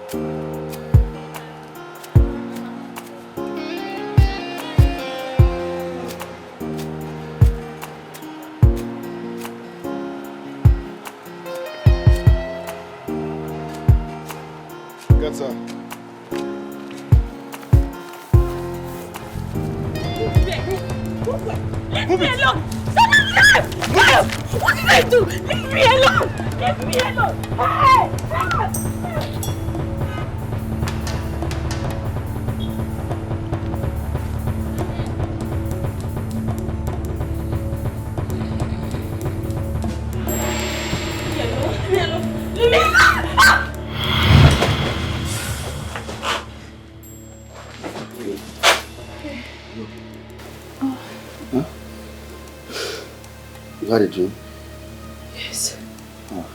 Sir. Leave me alone! What did I do? Leave me alone! Leave me alone! Hey! Leave me alone! Leave me alone! You had a dream? Yes. Oh.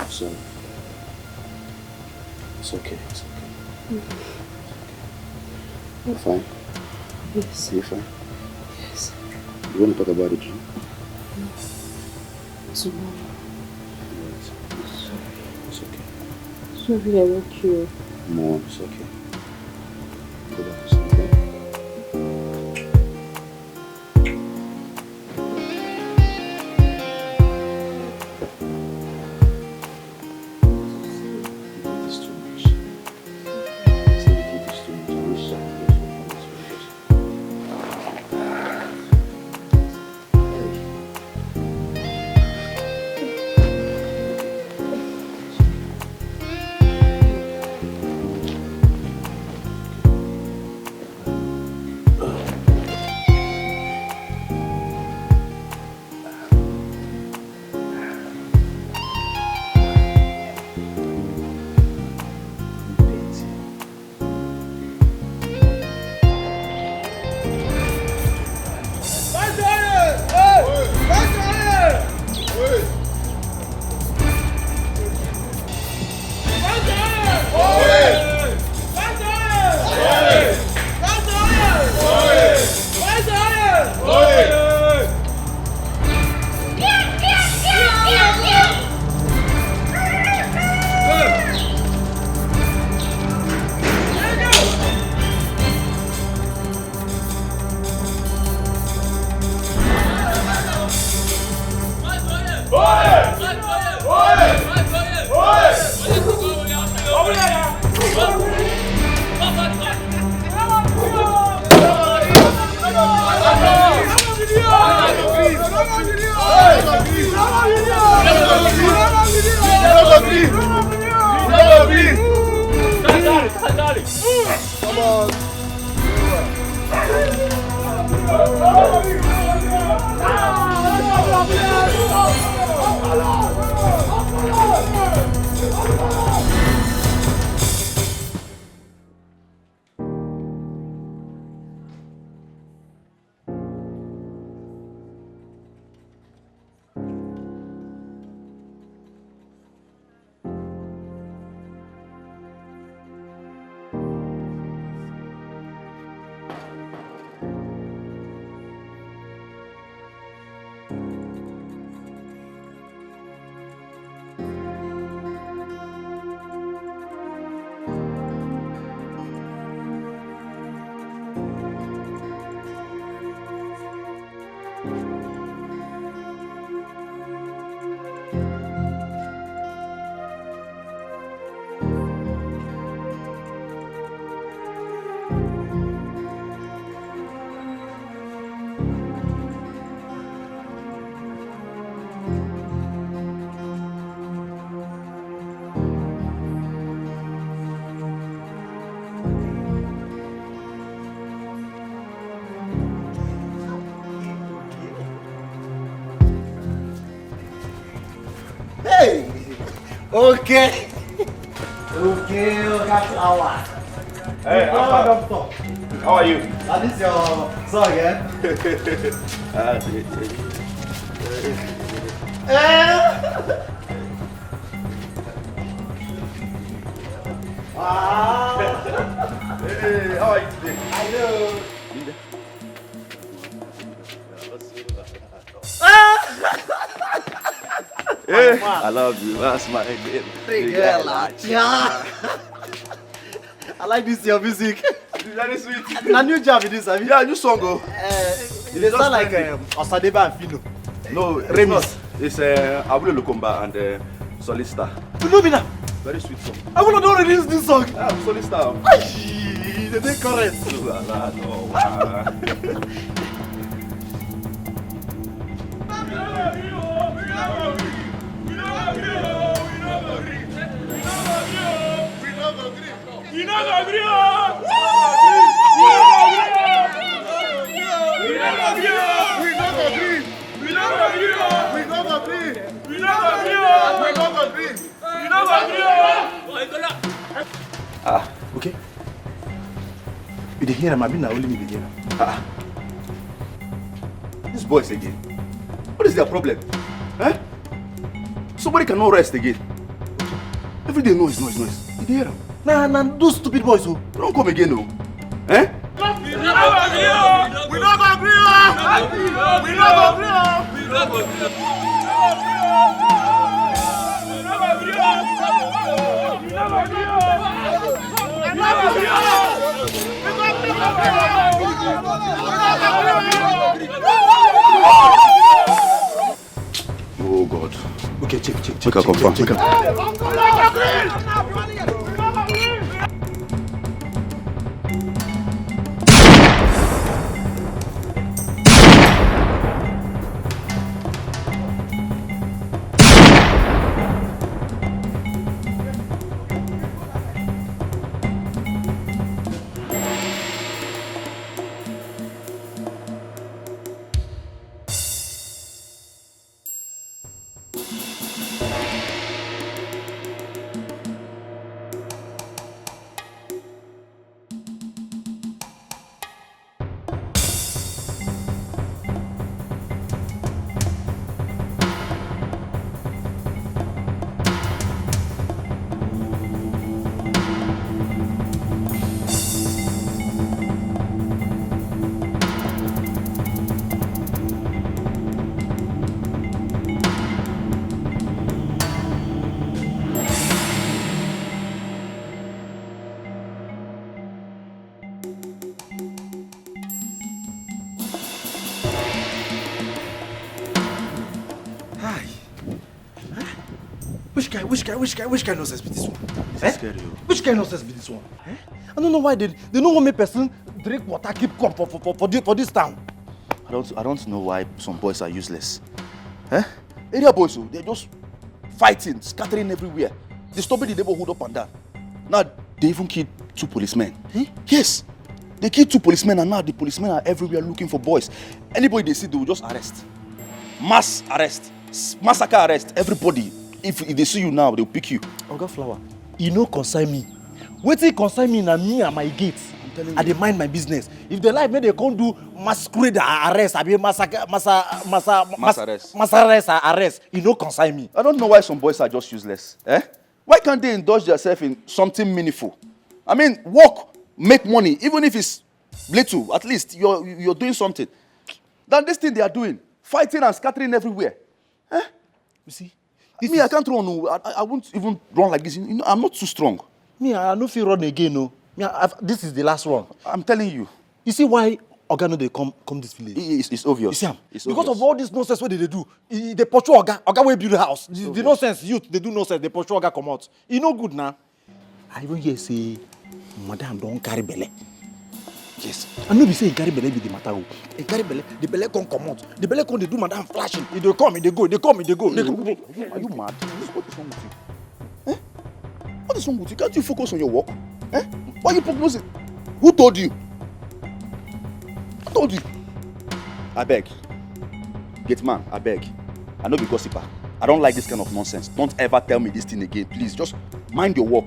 Sorry. It's okay. It's okay. You're fine? Yes. You're fine? Yes. You want to talk about the dream? No. Tomorrow. Sorry. It's okay. Sorry, I woke you. No, it's okay. Go back to sleep, okay? Okay. Okay, that's our. Hey, doctor. How are you? This is your son again. Wow. Hey, how are you today? Hello. Hey, I love you. That's my name. Yeah. I like this your music. Very sweet. Na new job it is, have you? Yeah, new song, go. It sound like Osadeba and Fino. No, it's Remix. not. It's Abule Lukumba and Solista. You know me now. Very sweet song. I want to release this song. Yeah, Solista. Ay, they take correct. Okay. You dey hear him, I mean na only me dey hear him. These boys again. What is their problem? Huh? Somebody cannot rest again. Every day noise. You dey hear them? Nah, those stupid boys who. Don't come again, no. Eh? We don't Oh God. Okay, check. Check her confirm. Which kind of nonsense be this one? Scary. Which kind of nonsense be this one? I don't know why they don't want me person drink water, keep cup for this town. I don't know why some boys are useless. Eh? Area boys, they're just fighting, scattering everywhere, disturbing the neighborhood up and down. Now they even killed 2 policemen. Yes, they killed 2 policemen, and now the policemen are everywhere looking for boys. Anybody they see, they will just arrest. Mass arrest, massacre arrest. Everybody. If they see you now, they'll pick you. Oga Flower, you no concern me. Wetin concern me na me and my gates. I dey mind my business. If they like, make they come do masquerade arrest, I be mass arrest. You no concern me. I don't know why some boys are just useless. Eh? Why can't they indulge themselves in something meaningful? I mean, work, make money, even if it's little. At least you're doing something. Than this thing they are doing, fighting and scattering everywhere. Eh? You see? I can't run. I won't even run like this. You know, I'm not too strong. Me, I no fit run again, no. This is the last run. I'm telling you. You see why Oga no dey come this village? It's obvious. You see am? It's because obvious. of all this nonsense what they do. They pursue Oga wey build the house. The nonsense youth they do nonsense. They pursue Oga come out. E no good now. I even hear say madam don carry belle. Yes. I know be say carry belle be the matter. E carry belle, the belle come out. The belle come dey do madam flashing. E dey come, e dey go, dey come, e dey go. Are you mad? What is wrong with you? Eh? What is wrong with you? Can't you focus on your work? Eh? Why are you prognosing? Who told you? Who told you? I beg. Gate man, I beg. I know be gossiper. I don't like this kind of nonsense. Don't ever tell me this thing again. Please, just mind your work.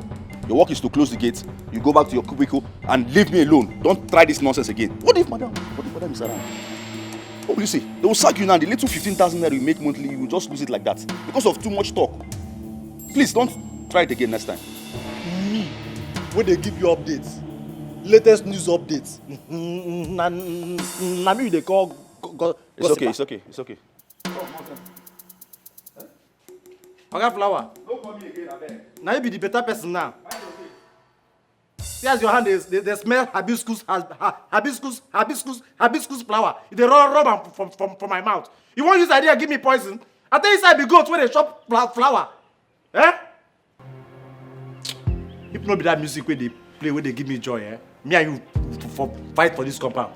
Your work is to close the gate. You go back to your cubicle and leave me alone. Don't try this nonsense again. What if madam is around? What will you say? They will sack you now. The little 15,000 naira you make monthly, you will just lose it like that because of too much talk. Please don't try it again next time. Me, when they give you updates, latest news updates. Na me they call. It's okay. Oga Flower. Don't call me again, abeg. Now you be the better person now. See as your hand they smell hibiscus flower. They rub am from my mouth. You won't use idea give me poison? I tell you inside be goat when they chop flower. Eh? If not be that music where they play, where they give me joy, eh? Me and you fight for this compound.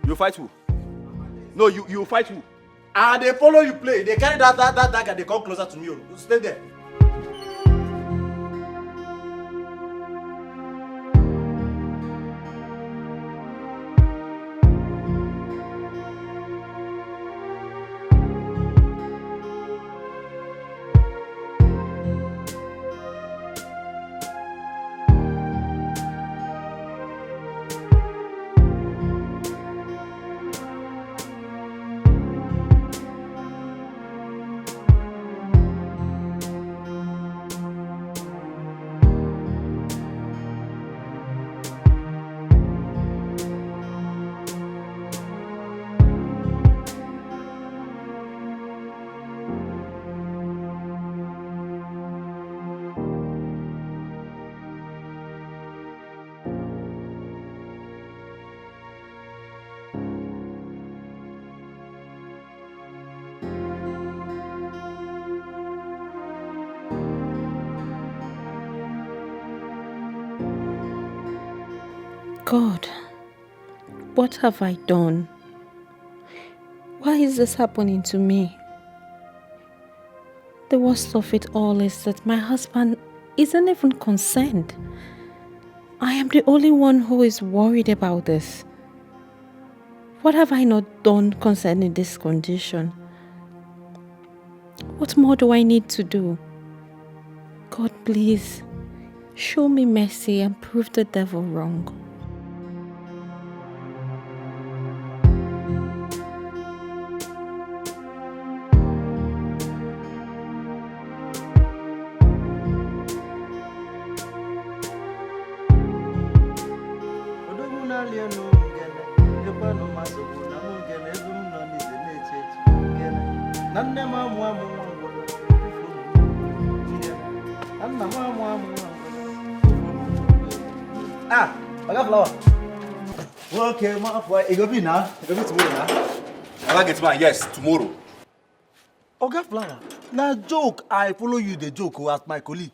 You fight who? No, you fight who? Ah, they follow you play. They carry that dagger, they come closer to me. You stay there. God, what have I done? Why is this happening to me? The worst of it all is that my husband isn't even concerned. I am the only one who is worried about this. What have I not done concerning this condition? What more do I need to do? God, please, show me mercy and prove the devil wrong. Ah, Oga Flower. Okay, my boy, it go be now. It go be tomorrow now. Oga get man, yes, tomorrow. Oga Flower, na joke I follow you the joke as my colleague.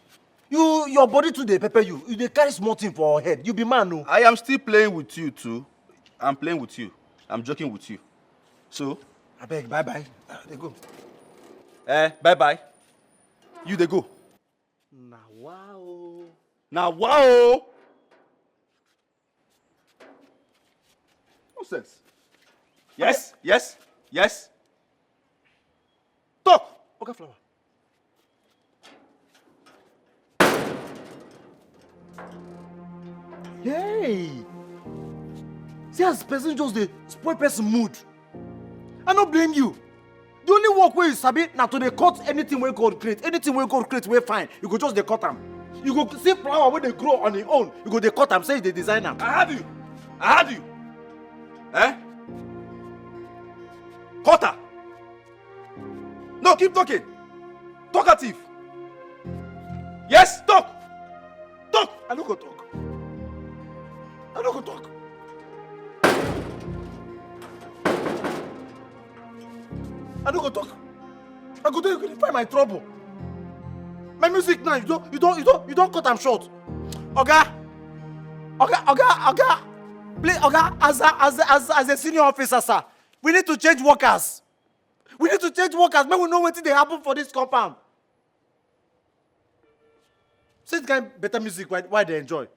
Your body too dey pepper you. You dey carry small thing for your head. You be man no. I am still playing with you too. I'm playing with you. I'm joking with you. So, Abeg, bye. They go. Bye. You they go. Na wow. Now, wow. Nonsense. Yes. Talk. Oga Flower. Hey. See as person just dey spoil person mood. I no blame you. The only work wey you sabi na to dey cut anything wey God create. Anything wey God create wey fine, you go just dey cut am. You go see flower wey dey grow on im own, you go dey cut am, say you dey design am. I have you. Eh? Cutter. No, keep talking. Talkative. Yes, talk. I no go talk. I no go talk. I go tell you to find my trouble. My music now, you don't cut am short. Oga. Please, Oga, as a senior officer, sir, we need to change workers. Make we know wetin dey happen for this compound. See this kind better music, why they enjoy?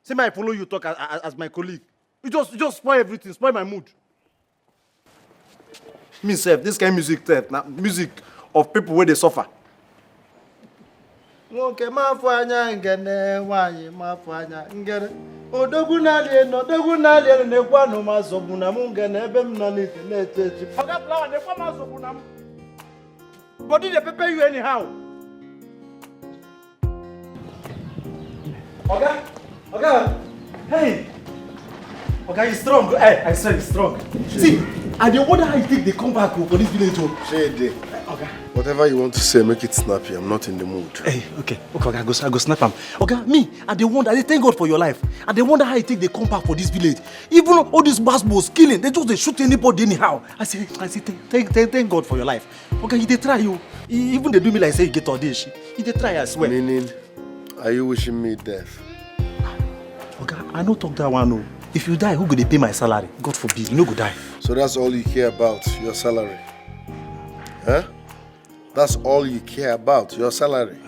Say I follow you talk as my colleague. You just spoil everything, spoil my mood. Me sef, this kind music sef, na music of people where they suffer. Nwoke mafanya ngene, wanyi mafanya ngene. Odogwu na-ali elu na-ekwa no mazọgbu na mu ngene ebe m nọ n'ite na-echechi. Oga Flower na-ekwa mazọgbu na mu. Body dey pepper you anyhow. Oga, hey. Oga, you strong. Hey, I said you strong. See, I dey wonder how you think they come back for this village. Shade. Oga. Whatever you want to say, make it snappy. I'm not in the mood. Hey, okay, Oga, I go snap him. Oga, me, I dey wonder, I dey thank God for your life. I dey wonder how you take the come back for this village. Even all these bass boys killing, they just they shoot anybody anyhow. I say, thank God for your life. Oga, you dey try you. Even they do me like say you get all this. You dey try, I swear. Meaning, are you wishing me death? Oga, I no talk that one, no. If you die, who go dey pay my salary? God forbid, you no go die. So that's all you care about, your salary? Huh? That's all you care about, your salary?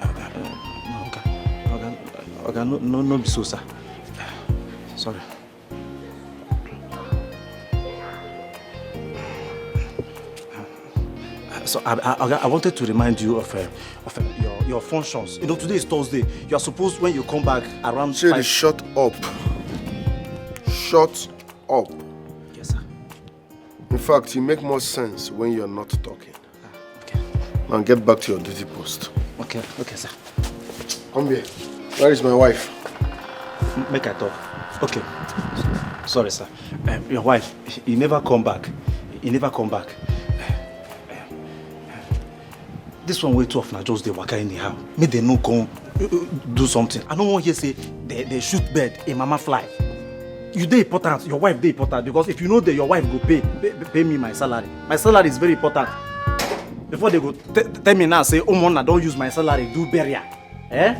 Okay, no be so, sir. Sorry. So I wanted to remind you of your functions. You know, today is Thursday. You are supposed, when you come back around Shady, 5... shut up. Shut up. Yes, sir. In fact, you make more sense when you're not talking. Okay. Now get back to your duty post. Okay, sir. Come here. Where is my wife? Make I talk. Okay. Sorry, sir. Your wife, he never come back. He never come back. This one way too often, I just dey waka anyhow. Make they no come do something. I don't want to say they shoot bird, a mama fly. You dey important, your wife dey important, because if you know that your wife go pay me my salary. My salary is very important. Before they go tell me now, say, oh man, I don't use my salary, do burial. Eh?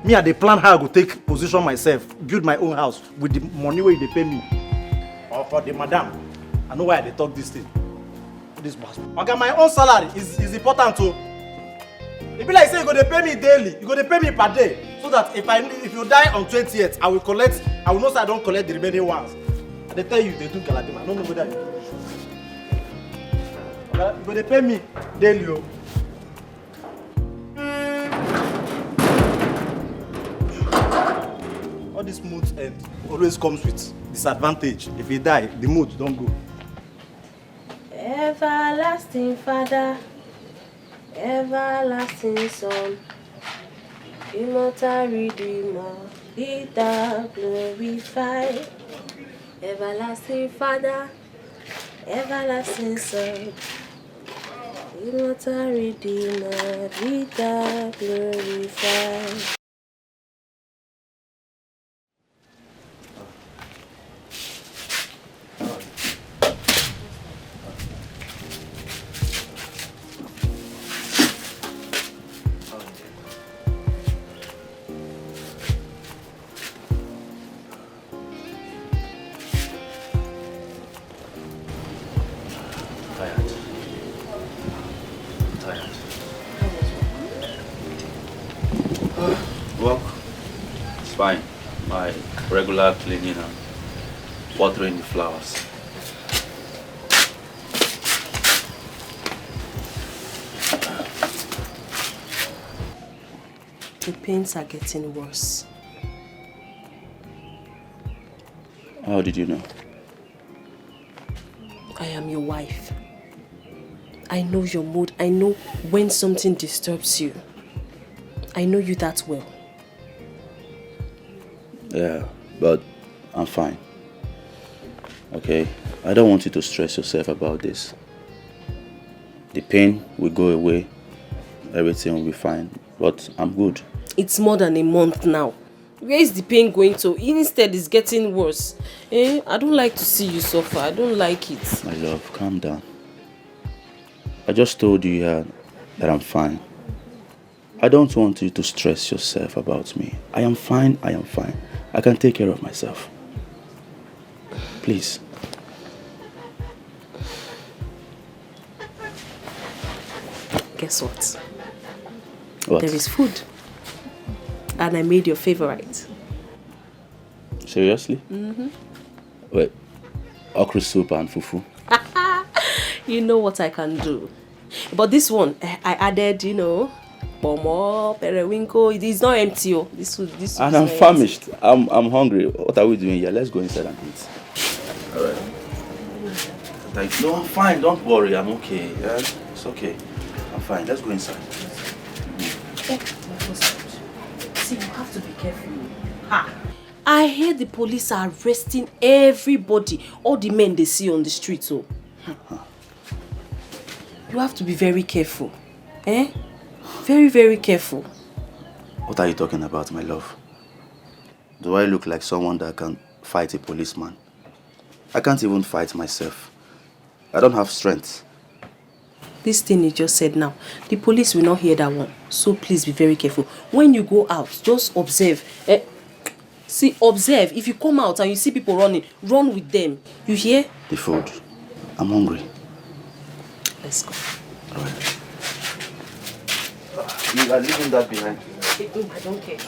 Me, I dey plan how I go take position myself, build my own house with the money where they pay me. Or for the madam. I know why they talk this thing. This bastard. Okay, my own salary is important too. It be like say you go to pay me daily, you go to pay me per day, so that if you die on 20th, I will know say I don't collect the remaining ones. They tell you they do galadima. I don't know whether you do. Okay, you go to pay me daily. Oh. All this mood end always comes with disadvantage. If you die, the mood don't go. Everlasting Father, everlasting Son, immortal Redeemer, be thou glorified. Everlasting Father, everlasting Son, immortal Redeemer, be thou glorified. Fine. My regular cleaning and watering the flowers. The pains are getting worse. How did you know? I am your wife. I know your mood. I know when something disturbs you. I know you that well. Yeah, but I'm fine. Okay? I don't want you to stress yourself about this. The pain will go away. Everything will be fine. But I'm good. It's more than a month now. Where is the pain going to? Instead, it's getting worse. I don't like to see you suffer. I don't like it. My love, calm down. I just told you that I'm fine. I don't want you to stress yourself about me. I am fine. I am fine. I can take care of myself. Please. Guess what? What? There is food. And I made your favorite. Seriously? Mm-hmm. Wait. Okra soup and fufu. You know what I can do. But this one, I added, pomo, periwinkle. It is not empty. Oh. This and I'm famished. I'm hungry. What are we doing here? Let's go inside and eat. All right. Thank you. No, I'm fine. Don't worry. I'm okay. Yeah? It's okay. I'm fine. Let's go inside. See, you have to be careful. Ha! I hear the police are arresting everybody, all the men they see on the street. So, you have to be very careful. Eh? Very, very careful. What are you talking about, my love? Do I look like someone that can fight a policeman? I can't even fight myself. I don't have strength. This thing you just said now, the police will not hear that one. So please be very careful. When you go out, just observe. See, observe. If you come out and you see people running, run with them. You hear? The food. I'm hungry. Let's go. All right. You are leaving that behind. I don't care.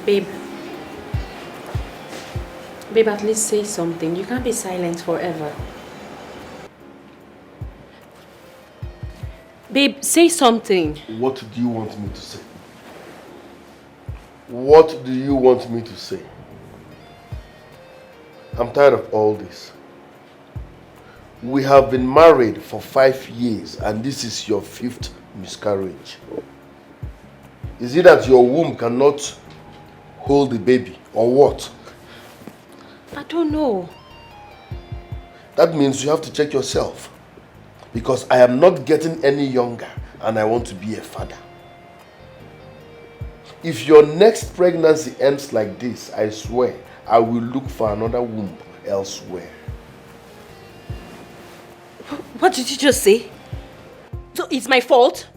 Babe. Babe, at least say something. You can't be silent forever. Babe, say something. What do you want me to say? What do you want me to say? I'm tired of all this. We have been married for 5 years and this is your 5th miscarriage. Is it that your womb cannot hold the baby or what? I don't know. That means you have to check yourself. Because I am not getting any younger and I want to be a father. If your next pregnancy ends like this, I swear, I will look for another womb elsewhere. What did you just say? So it's my fault?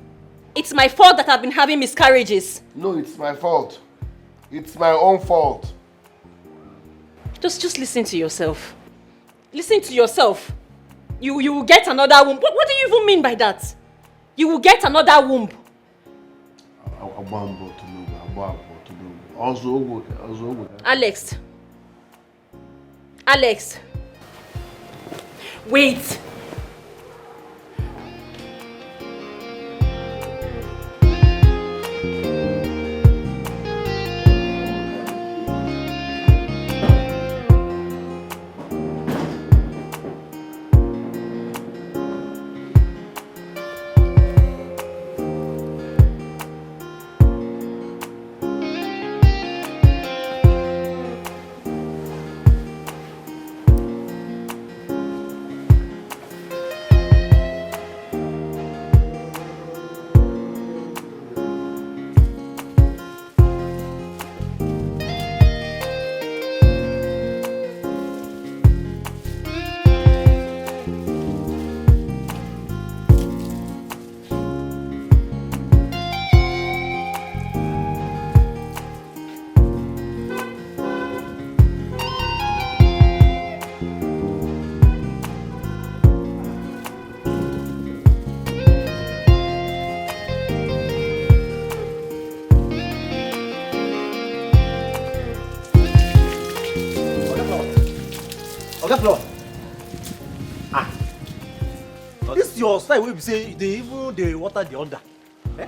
It's my fault that I've been having miscarriages. No, it's my fault. It's my own fault. Just listen to yourself. Listen to yourself. You will get another womb. What do you even mean by that? You will get another womb. Alex. Alex. Wait. This is your style where we say they water the under. Eh?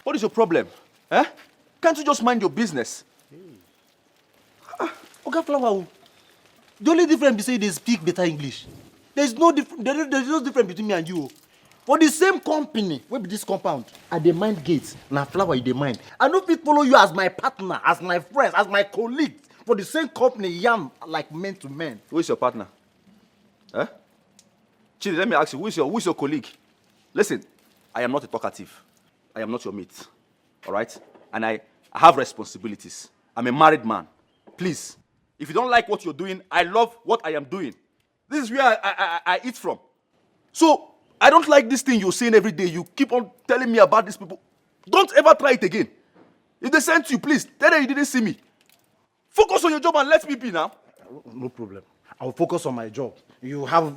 What is your problem? Eh? Can't you just mind your business? Oga Flower, the only difference is say they speak better English. There's no difference between me and you. For the same company, where be this compound? At the mind gates, now Flower is the mind. I no fit follow you as my partner, as my friend, as my colleague. For the same company, yam like men to men. Who is your partner? Eh? Chidi, let me ask you, who is your colleague? Listen, I am not a talkative. I am not your mate. All right? And I have responsibilities. I'm a married man. Please, if you don't like what you're doing, I love what I am doing. This is where I eat from. So, I don't like this thing you're saying every day. You keep on telling me about these people. Don't ever try it again. If they sent you, please, tell them you didn't see me. Focus on your job and let me be now. No problem. I'll focus on my job. You have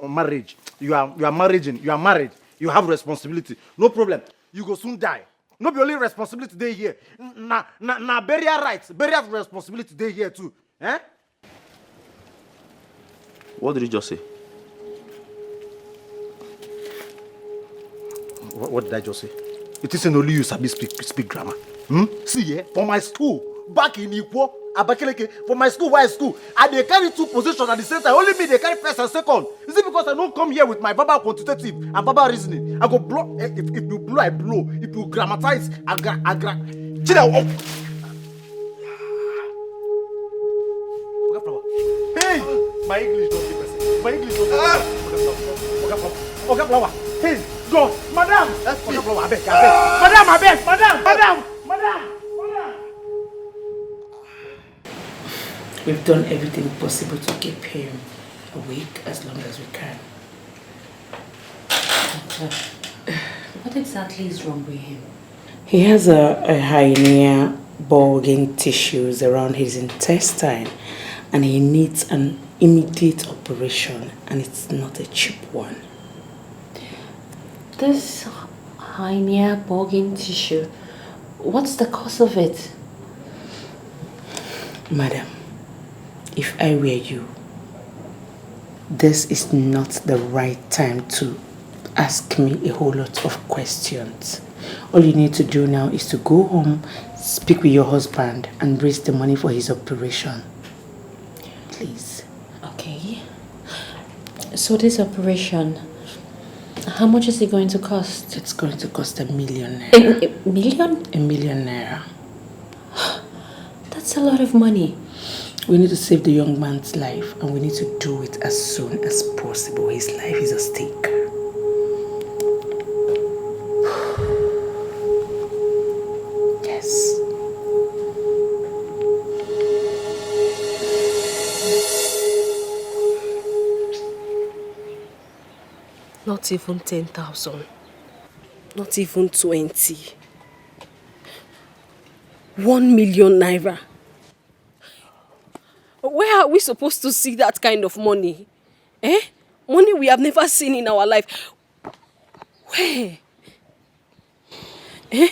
marriage. You are marrying. You are married. You have responsibility. No problem. You go soon die. No be only responsibility day here. Na burial rights. Burial responsibility day here too. Eh? What did you just say? What did I just say? It isn't only you sabi speak grammar. See, for my school, back in Ikwo, Abakaleke, for my school, why school? And they carry 2 positions at the same time. Only me, they carry first and second. Is it because I don't come here with my Baba quantitative and Baba reasoning? I go blow. If you blow, I blow. If you grammatize, I Chida, hey, my English don't be person. My English don't be person. Okay, flower. Hey, go, madam. Okay, flower. I beg. Madam, I beg. Madam. We've done everything possible to keep him awake as long as we can. What exactly is wrong with him? He has a hernia bulging tissues around his intestine and he needs an immediate operation, and it's not a cheap one. This hernia bulging tissue, what's the cause of it? Madam, if I were you, this is not the right time to ask me a whole lot of questions. All you need to do now is to go home, speak with your husband, and raise the money for his operation. Please. Okay. So this operation, how much is it going to cost? It's going to cost $1 million naira. A million? $1 million naira. That's a lot of money. We need to save the young man's life, and we need to do it as soon as possible. His life is at stake. Yes. Not even 10,000. Not even 20. 1 million naira. Where are we supposed to see that kind of money? Eh? Money we have never seen in our life. Where? Eh?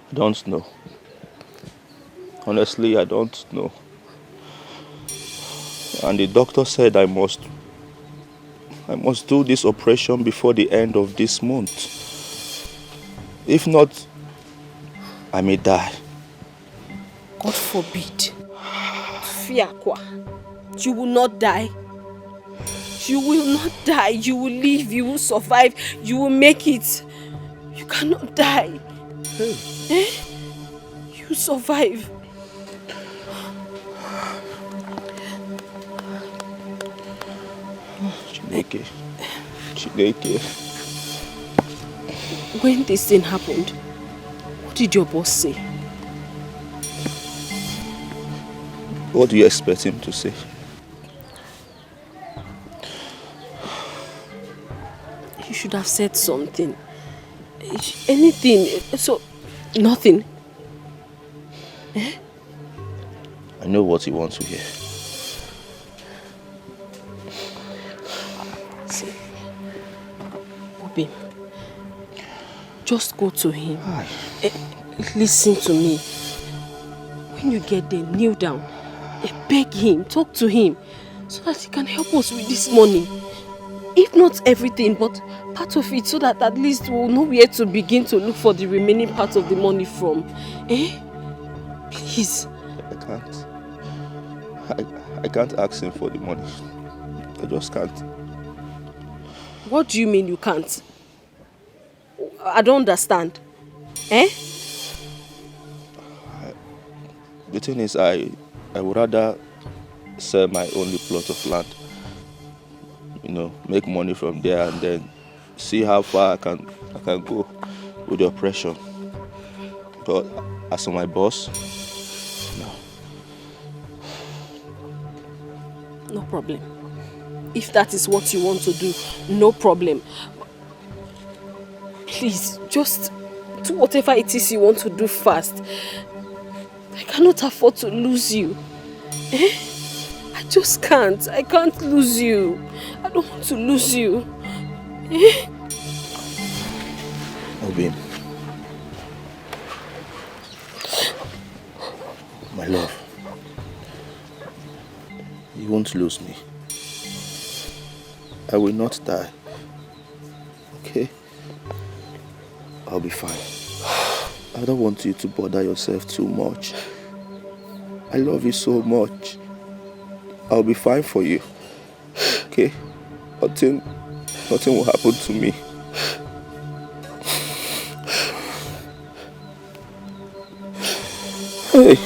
I don't know. Honestly, I don't know. And the doctor said I must do this operation before the end of this month. If not, I may die. God forbid. Fiakwa. You will not die. You will not die. You will live. You will survive. You will make it. You cannot die. Hey. Eh? You survive. Chineke. When this thing happened, what did your boss say? What do you expect him to say? You should have said something. Anything. So, nothing. Eh? I know what he wants to hear. See, Obi, just go to him. Listen to me. When you get there, kneel down. Beg him, talk to him, so that he can help us with this money. If not everything, but part of it, so that at least we'll know where to begin to look for the remaining part of the money from. Eh? Please. I can't. I can't ask him for the money. I just can't. What do you mean you can't? I don't understand. Eh? The thing is, I would rather sell my only plot of land. You know, make money from there and then see how far I can go with the operation. But as for my boss, no. No problem. If that is what you want to do, no problem. Please, just do whatever it is you want to do fast. I cannot afford to lose you. Eh? I just can't. I can't lose you. I don't want to lose you. Eh? Obi, my love, you won't lose me. I will not die. Okay? I'll be fine. I don't want you to bother yourself too much. I love you so much. I'll be fine for you. Okay? Nothing will happen to me. Hey.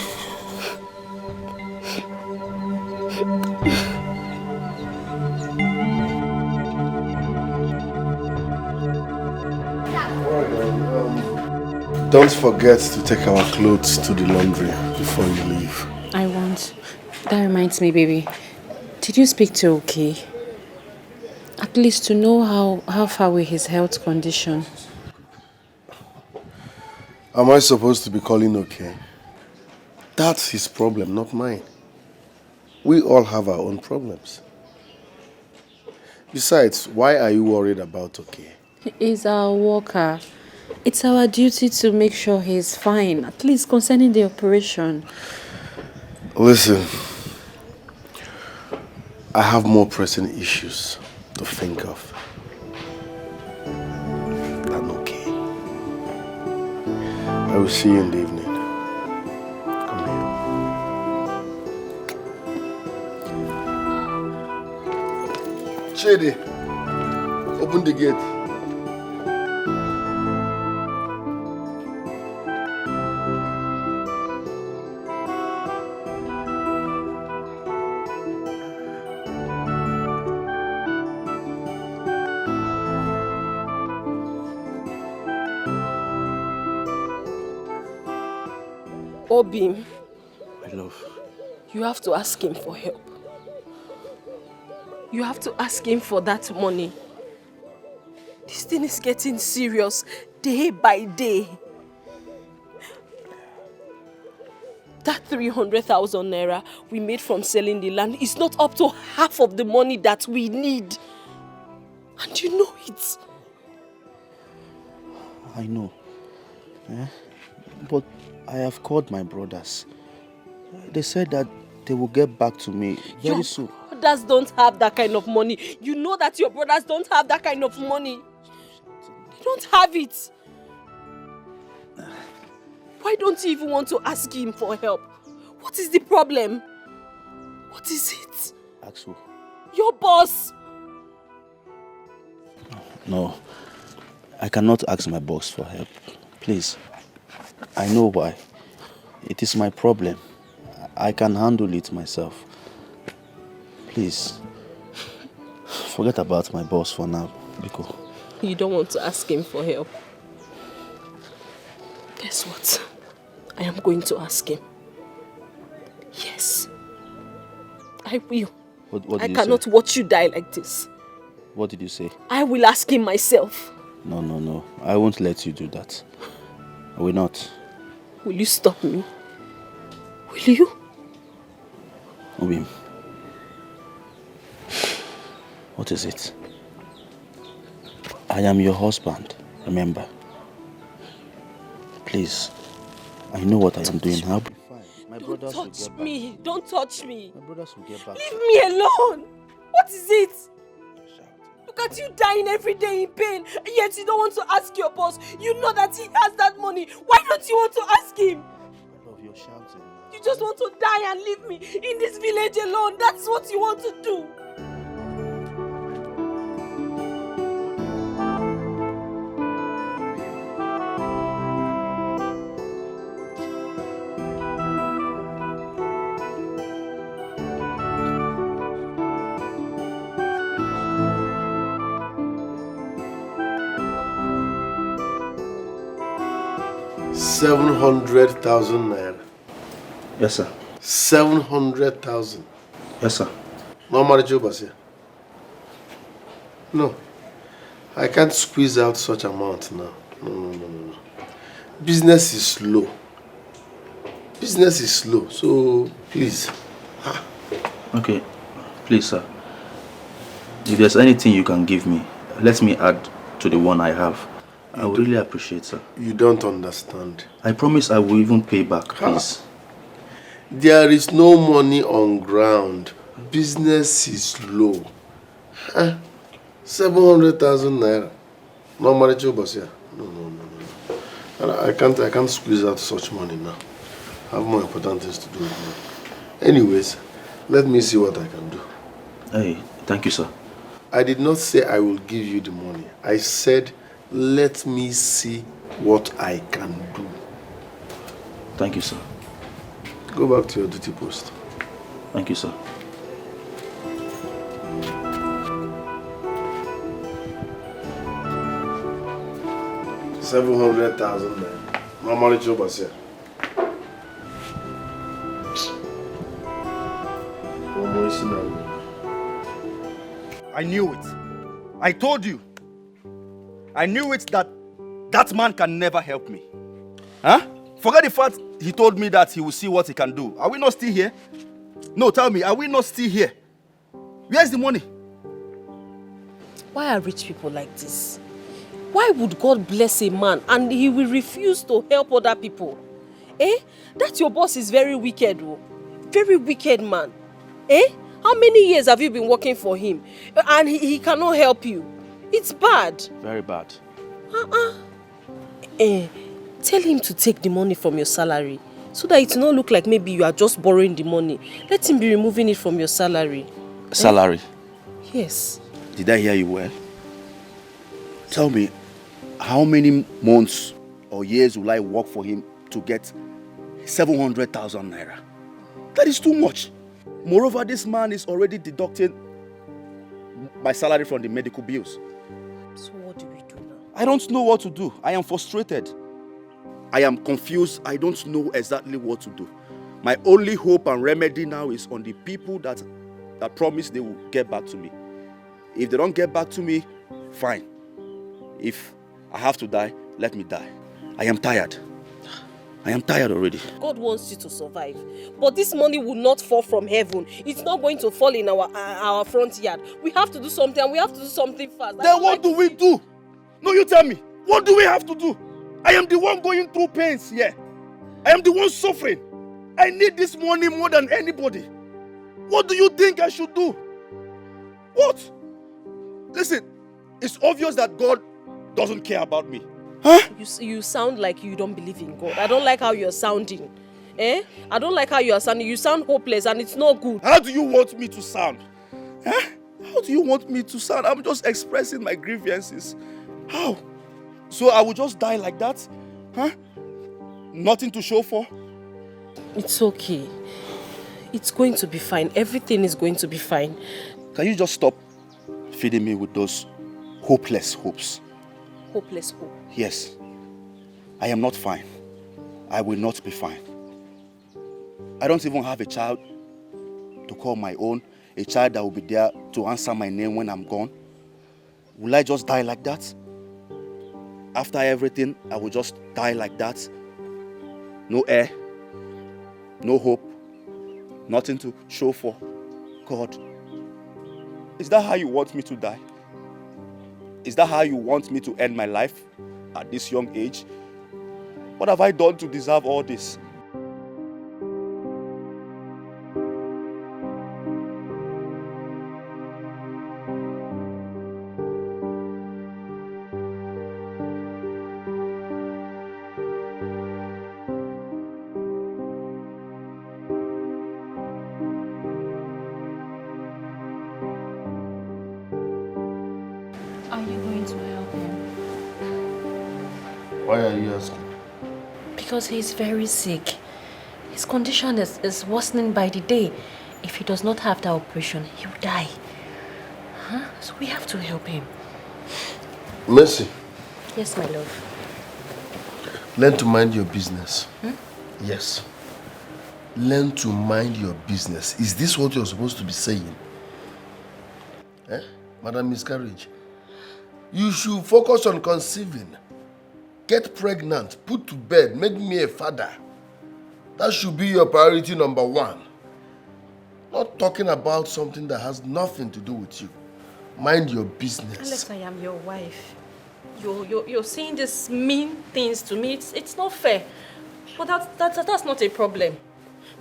Don't forget to take our clothes to the laundry before you leave. I won't. That reminds me, baby. Did you speak to Oke? At least to know how far with his health condition. Am I supposed to be calling okay? That's his problem, not mine. We all have our own problems. Besides, why are you worried about okay? He's our worker. It's our duty to make sure he's fine, at least concerning the operation. Listen, I have more pressing issues to think of than okay. I will see you in the evening. Come here. Chidi, open the gate. Obim, My love. you have to ask him for help. You have to ask him for that money. This thing is getting serious day by day. That 300,000 naira we made from selling the land is not up to half of the money that we need. And you know it. I know. But I have called my brothers. They said that they will get back to me very soon. Your brothers don't have that kind of money. You know that your brothers don't have that kind of money. They don't have it. Why don't you even want to ask him for help? What is the problem? What is it? Axel. Your boss. No. I cannot ask my boss for help. Please. I know why. It is my problem. I can handle it myself. Please. Forget about my boss for now, Biko. You don't want to ask him for help. Guess what? I am going to ask him. Yes. I will. What I did cannot you say? watch you die like this. What did you say? I will ask him myself. No. I won't let you do that. I will not. Will you stop me? Will you? Obim. What is it? I am your husband, remember? Please. I know what I am doing. I'll be fine. My brothers will get back. Me. Don't touch me. My brothers will get back. Leave me alone. What is it? Look at you dying every day in pain, yet you don't want to ask your boss. You know that he has that money. Why don't you want to ask him? I love your shouting. You just want to die and leave me in this village alone. That's what you want to do. $700,000 naira. Yes, sir. 700,000. Yes, sir. No Marital here. No. I can't squeeze out such amount now. No. Business is slow. Business is slow. So, please. Okay. Please, sir. If there's anything you can give me, let me add to the one I have. I would really appreciate, sir. You don't understand. I promise I will even pay back, please. There is no money on ground. Business is low. 700,000 naira. No Marital here. No. And I can't squeeze out such money now. I have more important things to do with money. Anyways, let me see what I can do. Hey, thank you, sir. I did not say I will give you the money. I said, let me see what I can do. Thank you, sir. Go back to your duty post. Thank you, sir. $700,000. My money job was here. I knew it. I told you. I knew it that man can never help me. Huh? Forget the fact he told me that he will see what he can do. Are we not still here? No, tell me, are we not still here? Where's the money? Why are rich people like this? Why would God bless a man and he will refuse to help other people? Eh? That your boss is very wicked, oh. Very wicked man. Eh? How many years have you been working for him? And he cannot help you. It's bad. Very bad. Tell him to take the money from your salary so that it will not look like maybe you are just borrowing the money. Let him be removing it from your salary. Salary? Yes. Did I hear you well? Tell me, how many months or years will I work for him to get 700,000 naira? That is too much. Moreover, this man is already deducting my salary from the medical bills. So what do we do now? I don't know what to do. I am frustrated. I am confused. I don't know exactly what to do. My only hope and remedy now is on the people that promise they will get back to me. If they don't get back to me, fine. If I have to die, let me die. I am tired. I am tired already. God wants you to survive. But this money will not fall from heaven. It's not going to fall in our front yard. We have to do something, and we have to do something fast. Then what do we do? No, you tell me. What do we have to do? I am the one going through pains here. I am the one suffering. I need this money more than anybody. What do you think I should do? What? Listen, it's obvious that God doesn't care about me. Huh? You sound like you don't believe in God. I don't like how you're sounding. Eh? I don't like how you are sounding. You sound hopeless and it's not good. How do you want me to sound? Huh? How do you want me to sound? I'm just expressing my grievances. How? So I will just die like that? Huh? Nothing to show for? It's okay. It's going to be fine. Everything is going to be fine. Can you just stop feeding me with those hopeless hopes? Hopeless hope? Yes. I am not fine. I will not be fine. I don't even have a child to call my own, a child that will be there to answer my name when I'm gone. Will I just die like that? After everything, I will just die like that? No air, no hope, nothing to show for. God, is that how you want me to die? Is that how you want me to end my life at this young age? What have I done to deserve all this? Are you going to help him? Why are you asking? Because he's very sick. His condition is worsening by the day. If he does not have the operation, he will die. Huh? So we have to help him. Mercy, Yes, my love. learn to mind your business. Yes. Learn to mind your business. Is this what you're supposed to be saying? Eh? Madam Miscarriage. You should focus on conceiving. Get pregnant, put to bed, make me a father. That should be your priority number one. Not talking about something that has nothing to do with you. Mind your business. Alex, I am your wife. You're saying these mean things to me. It's not fair. But that's not a problem.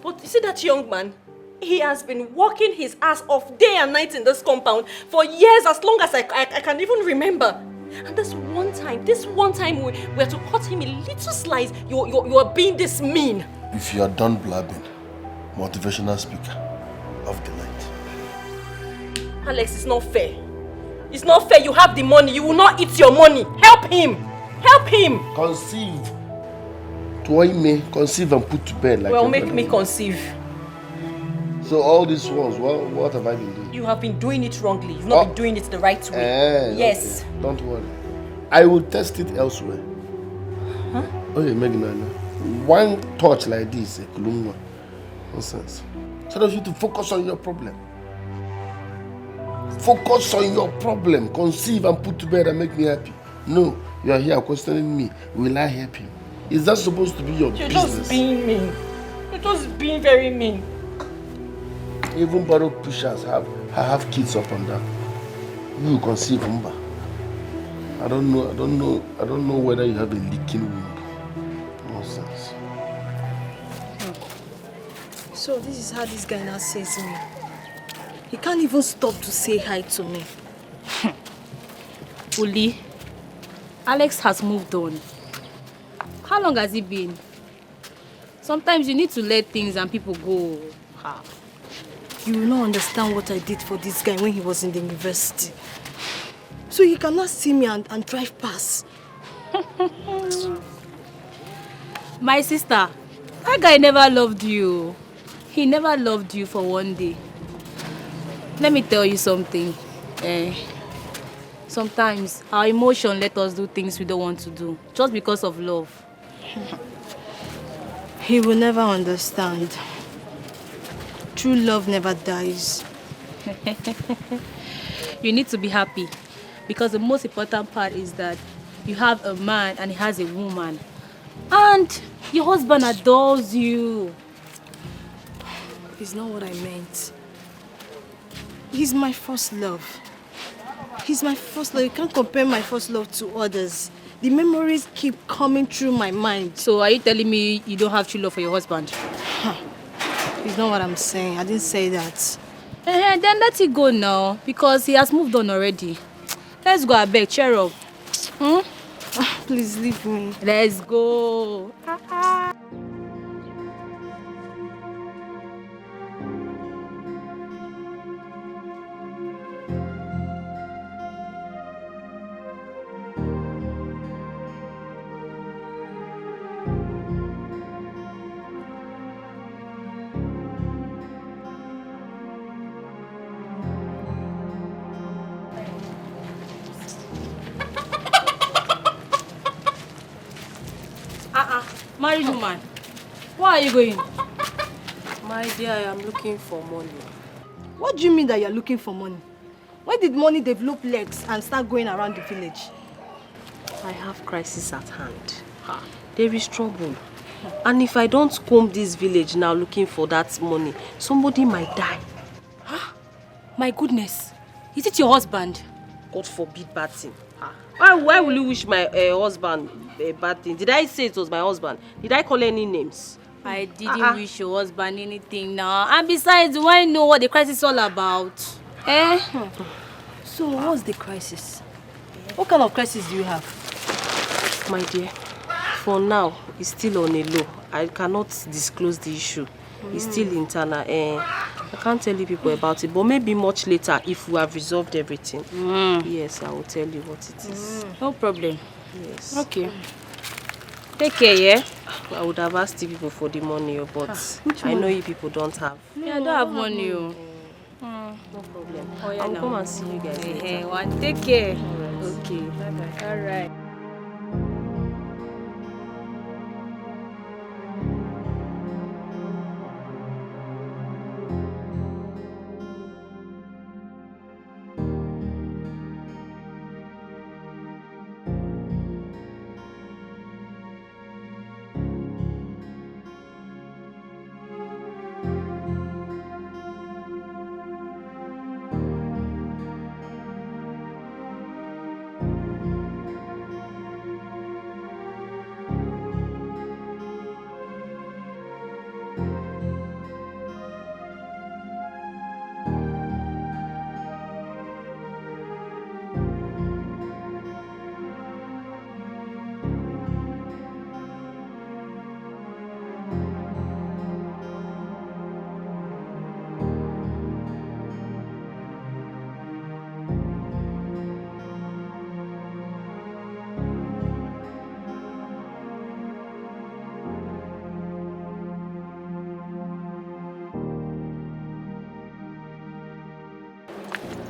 But you see that young man? He has been working his ass off day and night in this compound for years, as long as I can even remember. And this one time we're to cut him a little slice, you're being this mean. If you are done blabbing, motivational speaker, off the light. Alex, it's not fair. It's not fair. You have the money. You will not eat your money. Help him. Help him. Conceive. Toime, conceive and put to bed like well, make me conceive. So all these ones, what have I been doing? You have been doing it wrongly. You've not been doing it the right way. Yes. Okay. Don't worry. I will test it elsewhere. Huh? Okay, Megina. One touch like this, nonsense. So that you to focus on your problem. Focus on your problem. Conceive and put to bed and make me happy. No, you are here questioning me. Will I help you? Is that supposed to be your business? You're just being mean. You're just being very mean. Even barrel pushers have kids up on that. You conceive, Umba. I don't know whether you have a leaking womb. Nonsense. So this is how this guy now says me. He can't even stop to say hi to me. Uli, Alex has moved on. How long has it been? Sometimes you need to let things and people go. You will not understand what I did for this guy when he was in the university. So he cannot see me and drive past. My sister, that guy never loved you. He never loved you for one day. Let me tell you something. Sometimes our emotion let us do things we don't want to do just because of love. He will never understand. True love never dies. You need to be happy because the most important part is that you have a man and he has a woman. And your husband adores you. It's not what I meant. He's my first love. He's my first love. You can't compare my first love to others. The memories keep coming through my mind. So are you telling me you don't have true love for your husband? It's not what I'm saying. I didn't say that. Then let it go now because he has moved on already. Let's go, I beg, cheer up. Please leave me. Let's go. Married woman, where are you going? My dear, I am looking for money. What do you mean that you're looking for money? When did money develop legs and start going around the village? I have crisis at hand. There is trouble. And if I don't comb this village now looking for that money, somebody might die. My goodness. Is it your husband? God forbid bad thing. Why will you wish my husband a bad thing? Did I say it was my husband? Did I call any names? I didn't wish your husband anything now. And besides, do I know what the crisis is all about? So what's the crisis? What kind of crisis do you have? My dear, for now, it's still on a low. I cannot disclose the issue. It's still internal. I can't tell you people about it, but maybe much later if we have resolved everything. Yes, I will tell you what it is. No problem. Yes. Okay. Take care, yeah? I would have asked you people for the money, but I know you people don't have. Yeah, I don't have money. No problem. I'll come and see you guys later. Take care. Okay. Bye-bye. All right.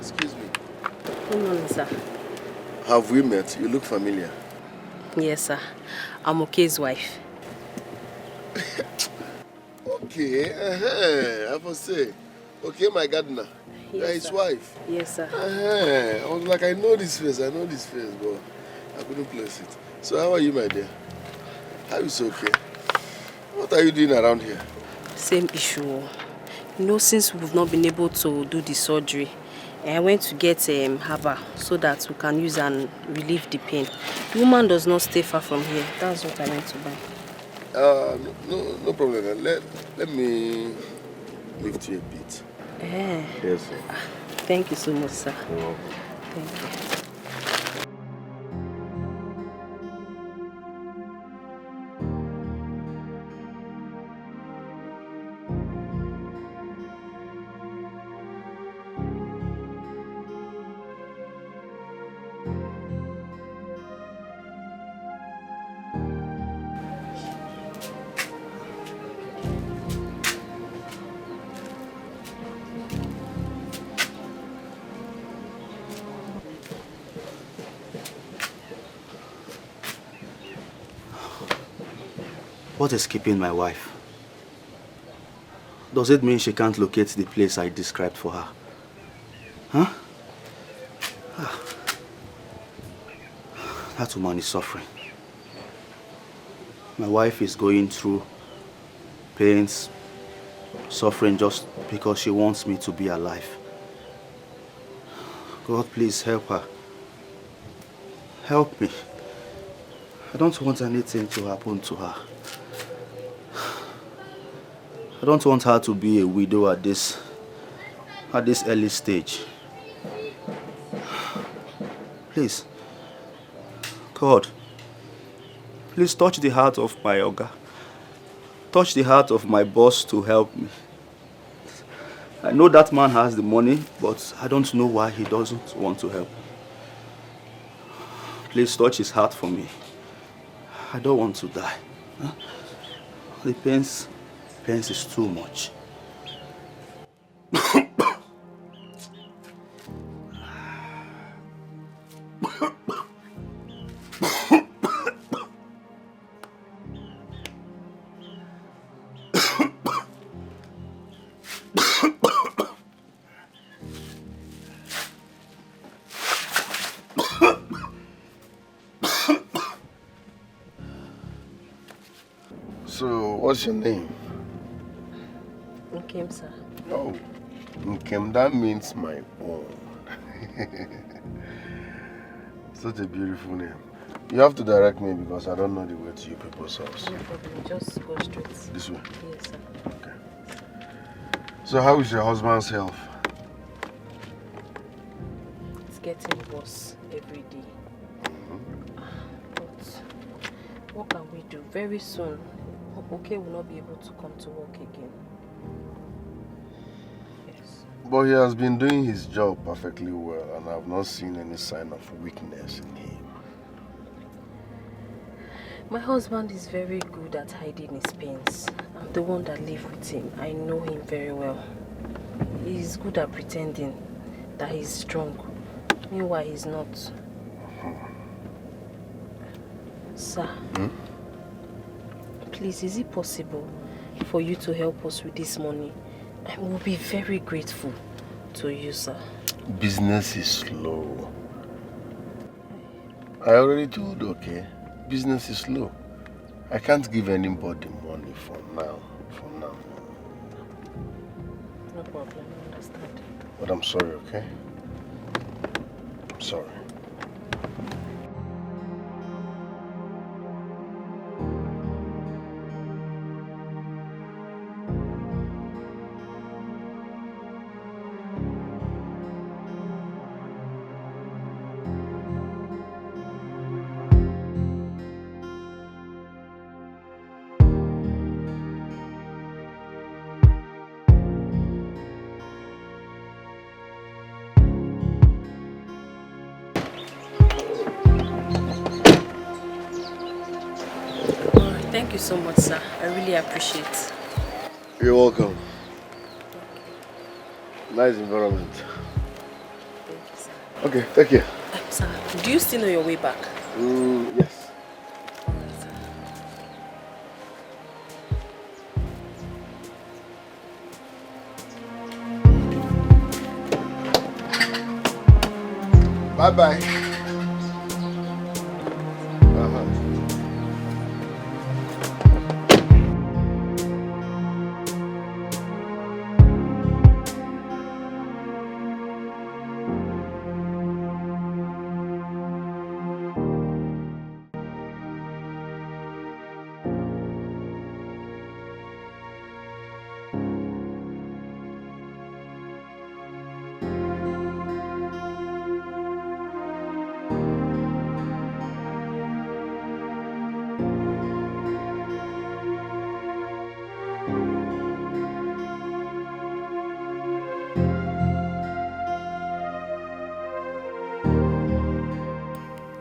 Excuse me. Good morning, sir. Have we met? You look familiar. Yes, sir. I'm Oke's wife. Okay, I must say. Okay, my gardener. Yes, You're his sir. wife. Yes, sir. I was like, I know this face, but I couldn't place it. So how are you, my dear? How is okay? What are you doing around here? Same issue. You know, since we've not been able to do the surgery, I went to get herbal so that we can use and relieve the pain. The woman does not stay far from here. That's what I went to buy. No problem. Let me lift you a bit. Yes, sir. Thank you so much, sir. You're welcome. Thank you. What is keeping my wife? Does it mean she can't locate the place I described for her? Huh? That woman is suffering. My wife is going through pains, suffering just because she wants me to be alive. God, please help her. Help me. I don't want anything to happen to her. I don't want her to be a widow at this early stage. Please, God, please touch the heart of my Oga. Touch the heart of my boss to help me. I know that man has the money, but I don't know why he doesn't want to help. Please touch his heart for me. I don't want to die. Huh? The pains is too much. So, what's your name? Okay, sir. Oh, Nkem, that means my own. Such a beautiful name. You have to direct me because I don't know the way to your people's house. No problem. Just go straight. This way? Yes, sir. Okay. So how is your husband's health? It's getting worse every day. But what can we do? Very soon, Okay will not be able to come to work again. Yes. But he has been doing his job perfectly well and I've not seen any sign of weakness in him. My husband is very good at hiding his pains. I'm the one that live with him. I know him very well. He's good at pretending that he's strong. Meanwhile, he's not. Sir, please, is it possible for you to help us with this money? I will be very grateful to you, sir. Business is slow. I already told, okay? Business is slow. I can't give anybody money for now. No problem, I understand. But I'm sorry, okay? I'm sorry. Thank you so much, sir. I really appreciate it. You're welcome. Nice environment. Okay, take care. Sir, do you still know your way back? Yes. Bye-bye.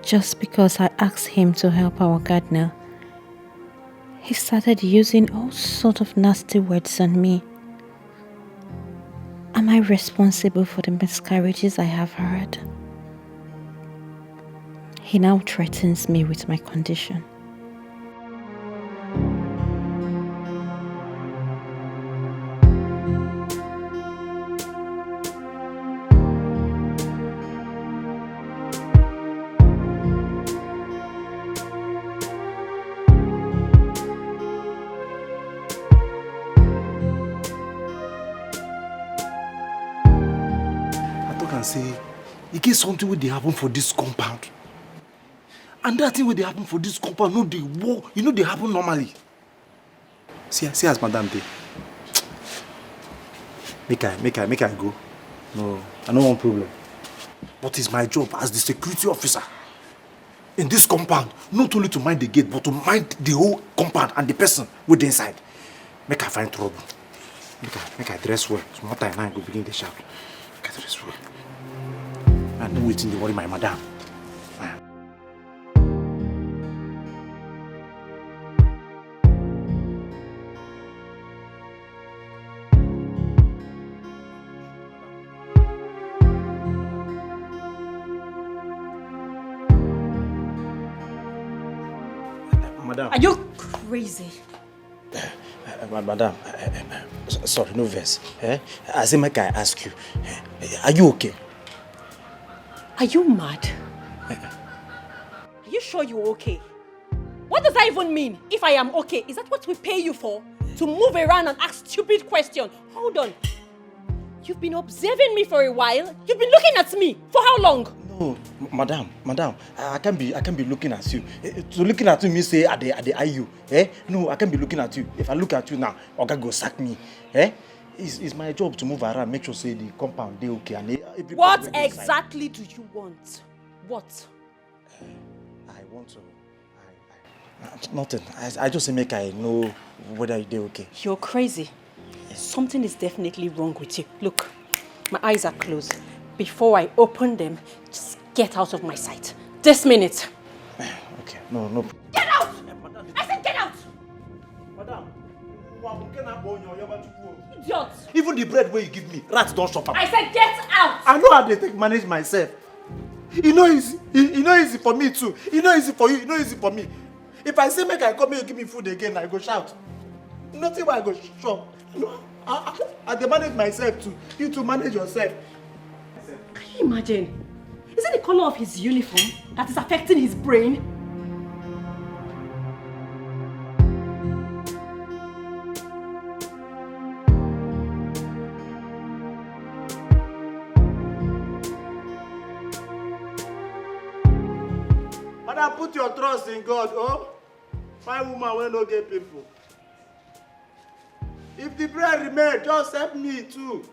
Just because I asked him to help our gardener, he started using all sorts of nasty words on me. Am I responsible for the miscarriages I have heard? He now threatens me with my condition. Say, it get something will happen for this compound. And that thing will happen for this compound, no, they happen normally. See as madam dey. Make I go. No, I no want problem. But it's my job as the security officer in this compound, not only to mind the gate, but to mind the whole compound and the person with the inside. Make I find trouble. Make I dress well. Small time now I go begin the shout. Make I dress well. And no waiting to worry my madam. Madam. Are you crazy? Madam, sorry, no verse. I say, make I ask you, are you okay? Are you mad? Are you sure you're okay? What does that even mean, if I am okay? Is that what we pay you for? To move around and ask stupid questions? Hold on. You've been observing me for a while. You've been looking at me. For how long? No, madam, I can't be looking at you. To looking at you means say I eye you. No, I can't be looking at you. If I look at you now, Oga go sack me. It's my job to move around, make sure say the compound they okay and what exactly do you want? What? I want to. Nothing. I just say make I know whether they okay. You're crazy. Something is definitely wrong with you. Look, my eyes are closed. Before I open them, just get out of my sight. This minute. Okay, no. Get out! I said get out! Madam, idiot! Even the bread where you give me, rats don't shop up. I said get out! I know how they take manage myself. You know easy for me too. You know easy for you. You know easy for me. If I say make I come here, you give me food again, I go shout. Nothing why I go shop. No, I can manage myself too. You to manage yourself. Can you imagine? Is it the color of his uniform that is affecting his brain? Madam, put your trust in God, oh? My woman will not get people. If the bread remains, just help me too.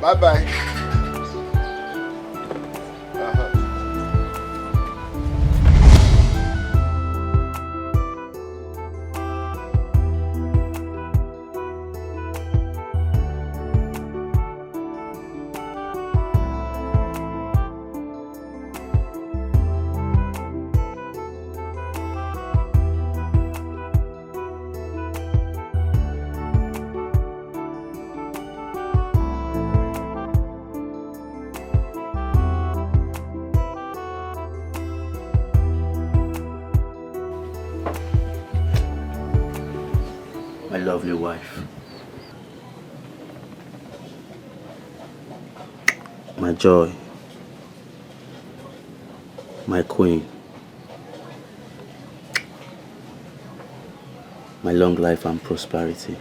Bye-bye. my lovely wife, my joy, my queen, my long life and prosperity.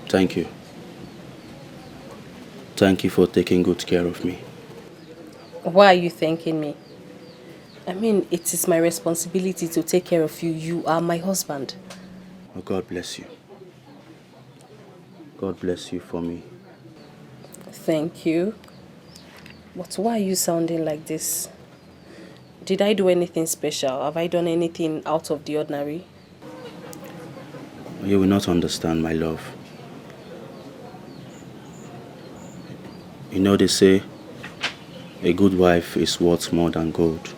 Thank you. Thank you for taking good care of me. Why are you thanking me? I mean, it is my responsibility to take care of you. You are my husband. Oh, God bless you. God bless you for me. Thank you. But why are you sounding like this? Did I do anything special? Have I done anything out of the ordinary? You will not understand, my love. You know they say a good wife is worth more than gold.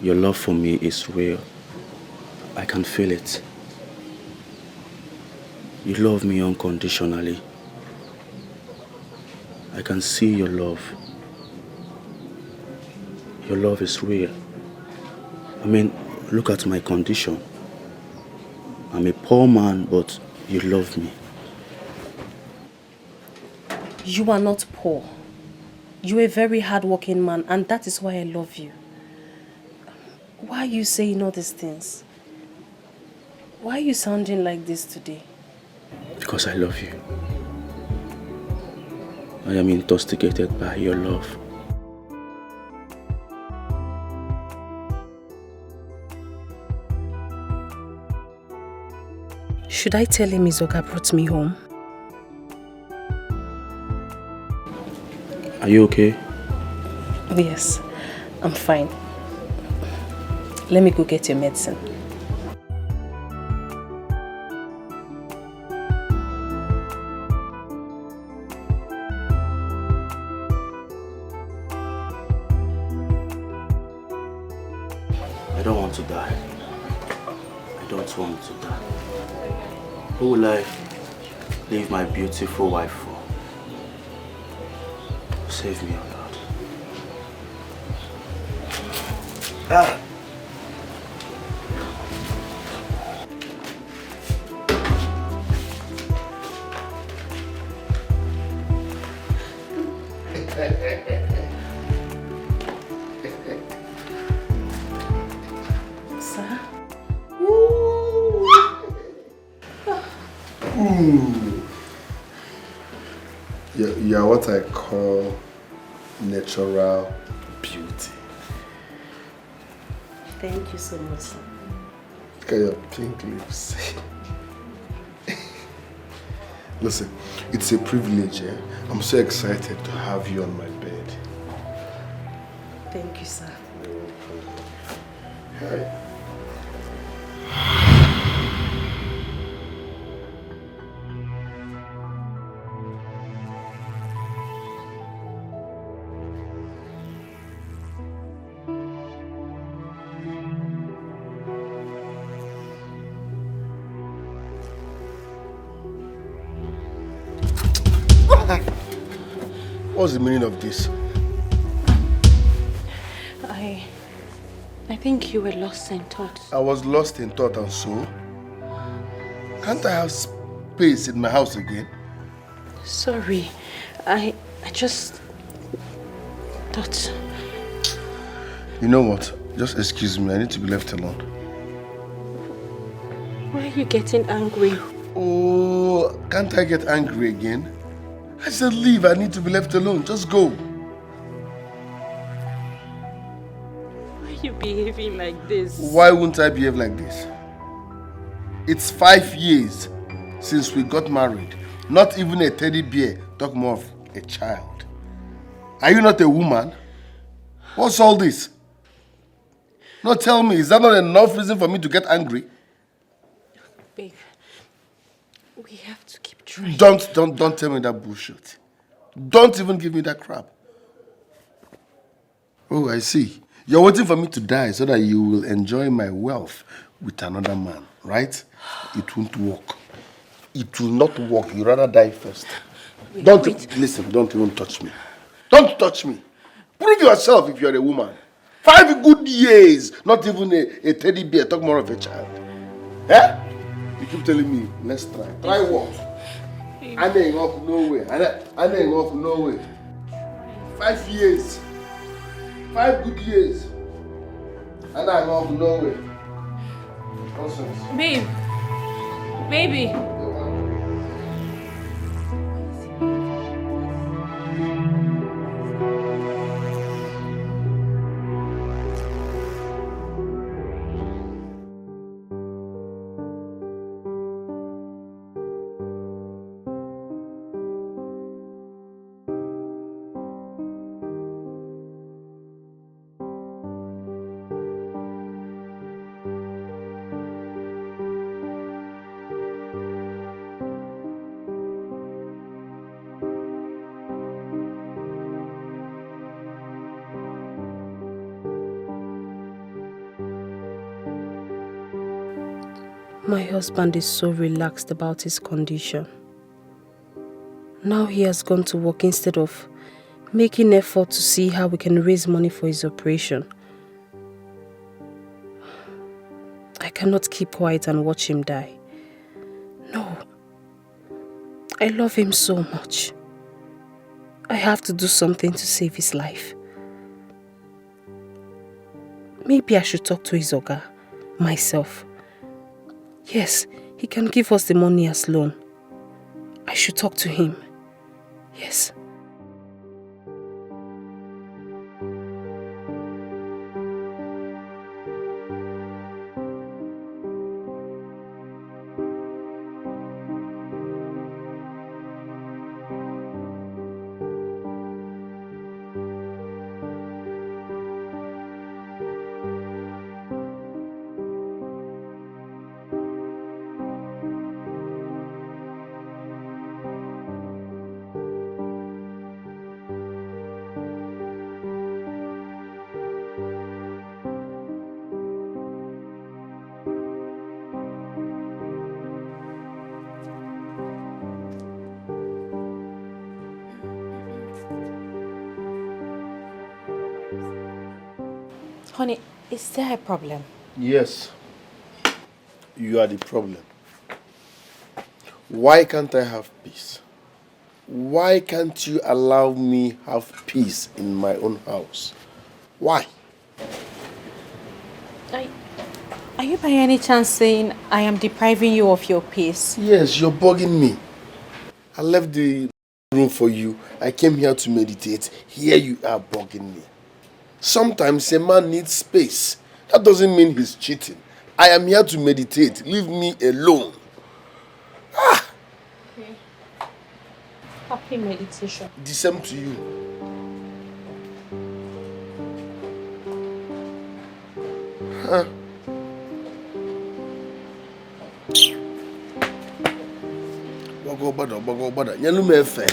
Your love for me is real. I can feel it. You love me unconditionally. I can see your love. Your love is real. I mean, look at my condition. I'm a poor man, but you love me. You are not poor. You're a very hardworking man, and that is why I love you. Why are you saying all these things? Why are you sounding like this today? Because I love you. I am intoxicated by your love. Should I tell him Izoka brought me home? Are you okay? Yes, I'm fine. Let me go get your medicine. I don't want to die. I don't want to die. Who will I leave my beautiful wife for? Save me, oh Lord. Ah! Sir? You're what I call natural beauty. Thank you so much, sir. Look at your pink lips. Listen, it's a privilege, eh? I'm so excited to have you on my bed. Thank you, sir. Hi. What's the meaning of this? I think you were lost in thought. I was lost in thought, and so? Can't I have space in my house again? Sorry, I just thought... You know what? Just excuse me, I need to be left alone. Why are you getting angry? Oh, can't I get angry again? I said leave, I need to be left alone. Just go. Why are you behaving like this? Why wouldn't I behave like this? It's 5 years since we got married. Not even a teddy bear, talk more of a child. Are you not a woman? What's all this? No, tell me, is that not enough reason for me to get angry? Babe, we have to keep trying. Don't tell me that bullshit. Don't even give me that crap. Oh, I see. You're waiting for me to die so that you will enjoy my wealth with another man, right? It won't work. It will not work. You'd rather die first. Listen, don't even touch me. Don't touch me. Prove yourself if you're a woman. 5 good years. Not even a teddy bear. Talk more of a child. Eh? You keep telling me, let's try. Try what? I ain't up nowhere. I ain't up nowhere. 5 years. 5 good years. And I'm up nowhere. Nonsense. Babe. Baby. My husband is so relaxed about his condition. Now he has gone to work instead of making effort to see how we can raise money for his operation. I cannot keep quiet and watch him die. No. I love him so much. I have to do something to save his life. Maybe I should talk to his oga, myself. Yes, he can give us the money as loan. I should talk to him. Yes. Honey, is there a problem? Yes. You are the problem. Why can't I have peace? Why can't you allow me have peace in my own house? Why? Are you by any chance saying I am depriving you of your peace? Yes, you're bugging me. I left the room for you. I came here to meditate. Here you are bugging me. Sometimes a man needs space. That doesn't mean he's cheating. I am here to meditate. Leave me alone. Okay. Happy meditation. The same to you. Huh? Bago bada. Nyelu me efe.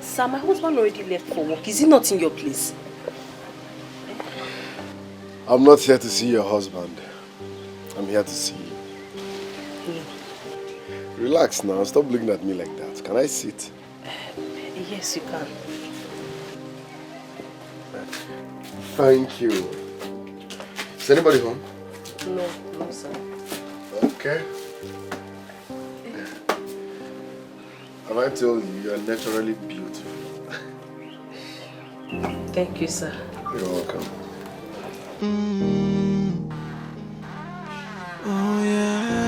Sir, my husband already left for work. Is he not in your place? I'm not here to see your husband. I'm here to see you. Relax now. Stop looking at me like that. Can I sit? Yes, you can. Thank you. Is anybody home? No, no, sir. Okay. Have I told you you are naturally beautiful? Thank you, sir. You're welcome. Oh yeah.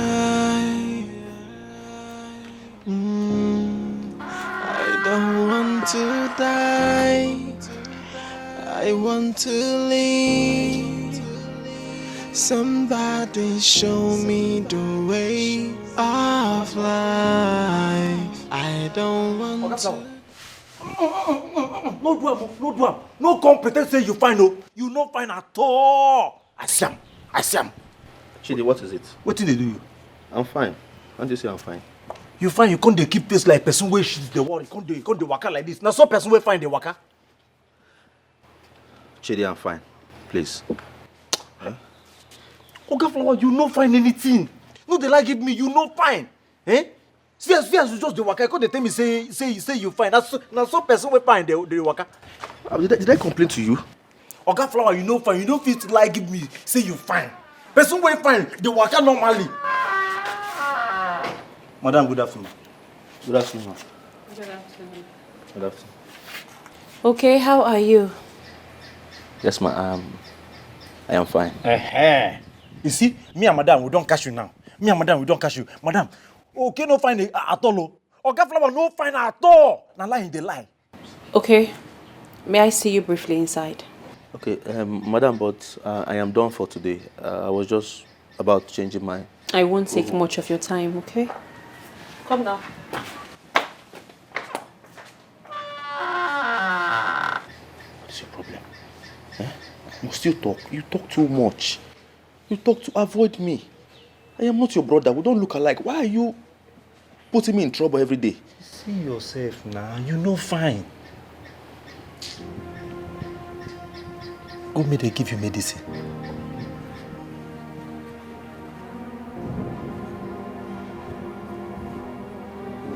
I don't want to die. I want to live. Somebody show me the way of life. I don't want to. No do am, no do am. No come pretend say you fine, no. You no fine at all. I see am. Chidi, what is it? What did they do you? I'm fine. Can't you say I'm fine? You find you can't dey keep face like person wey shit the world. You can't dey waka like this. Now some person wey find the waka. Chidi, I'm fine. Please. Oga Flower, you no find anything. No dey like give me, you no find. Eh? See as you just the waka, you can't tell me say you find. Now some person wey find the waka. Did I complain to you? Oga Flower, you no find. You don't fit like give me say you find. Person wey find the waka normally. Madam, good afternoon. Good afternoon. Good afternoon. Good afternoon. Okay, how are you? Yes, ma'am. I am fine. You see, me and Madam, we don't catch you now. Me and Madam, we don't catch you. Madam, okay, no find at all. Oga Flower, no find at all. Now lie in the lie. Okay, may I see you briefly inside? Okay, madam, but I am done for today. I was just about changing my... I won't take much of your time, okay? Come now. What's your problem? Eh? Must you talk? You talk too much. You talk to avoid me. I am not your brother. We don't look alike. Why are you putting me in trouble every day? See yourself now. You know fine. Go me they give you medicine.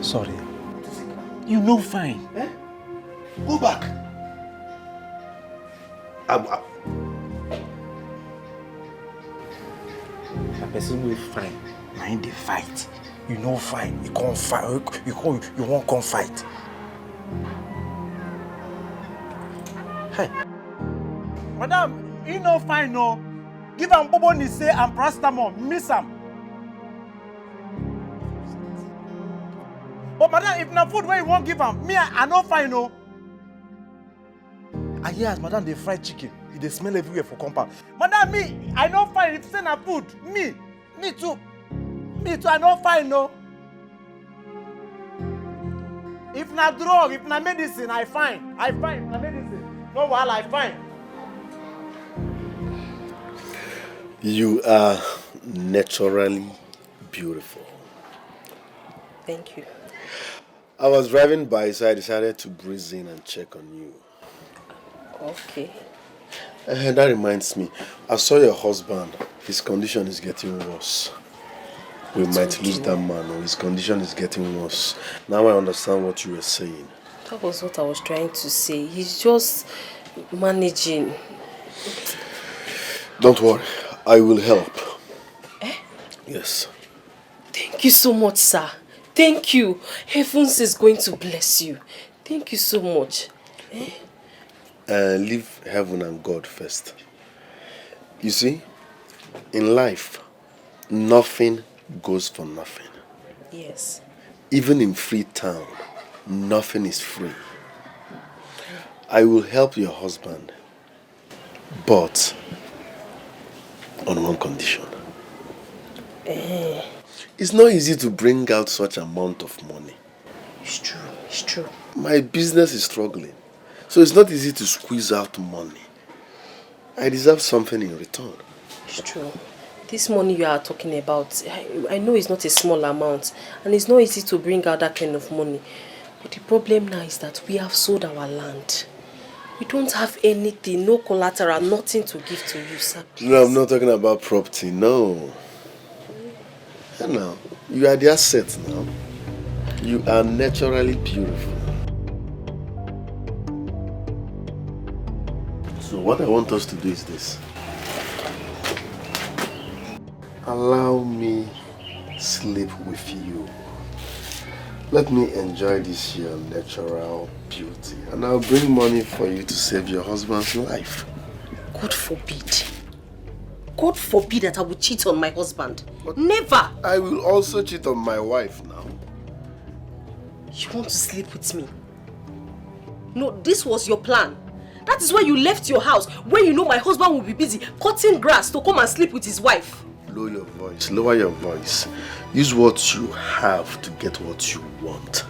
Sorry. You know fine. Eh? Go back. A person will fine. Mind the fight. You know fine. You can't fight. You won't come fight. Hey. Madam, you know fine no. Give am bobo ni say and paracetamol. Miss am. But madam, if na food where you won't give am, me I no fine no. I hear as madam they fry chicken. They smell everywhere for compound. Madam, me, I no fine. If say na food, me too, I no fine no. If na drug, if na medicine, I fine. If na medicine, no while I fine. You are naturally beautiful. Thank you. I was driving by, so I decided to breeze in and check on you. Okay. That reminds me, I saw your husband. His condition is getting worse. We might lose that man, or his condition is getting worse. Now I understand what you were saying. That was what I was trying to say. He's just managing. Don't worry, I will help. Eh? Yes. Thank you so much, sir. Thank you. Heavens is going to bless you. Thank you so much. Eh? Leave heaven and God first. You see, in life, nothing goes for nothing. Yes. Even in Freetown, nothing is free. I will help your husband, but on one condition. It's not easy to bring out such amount of money. It's true, it's true. My business is struggling, so it's not easy to squeeze out money. I deserve something in return. It's true. This money you are talking about, I know it's not a small amount, and it's not easy to bring out that kind of money. But the problem now is that we have sold our land. We don't have anything, no collateral, nothing to give to you, sir. Please. No, I'm not talking about property, no. No, you are the asset now. You are naturally beautiful. So, So what I want us to do is this. Allow me sleep with you. Let me enjoy this your natural beauty. And I'll bring money for you to save your husband's life. God forbid. God forbid that I would cheat on my husband. But never! I will also cheat on my wife now. You want to sleep with me? No, this was your plan. That is why you left your house when you know my husband will be busy cutting grass to come and sleep with his wife. Lower your voice. Lower your voice. Use what you have to get what you want.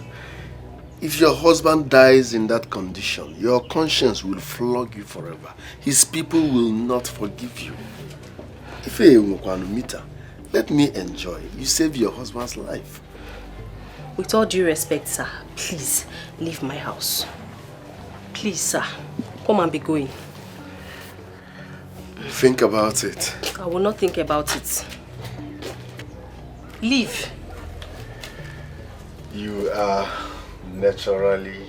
If your husband dies in that condition, your conscience will flog you forever. His people will not forgive you. Let me enjoy. You save your husband's life. With all due respect, sir, please leave my house. Please, sir, come and be going. Think about it. I will not think about it. Leave. You are naturally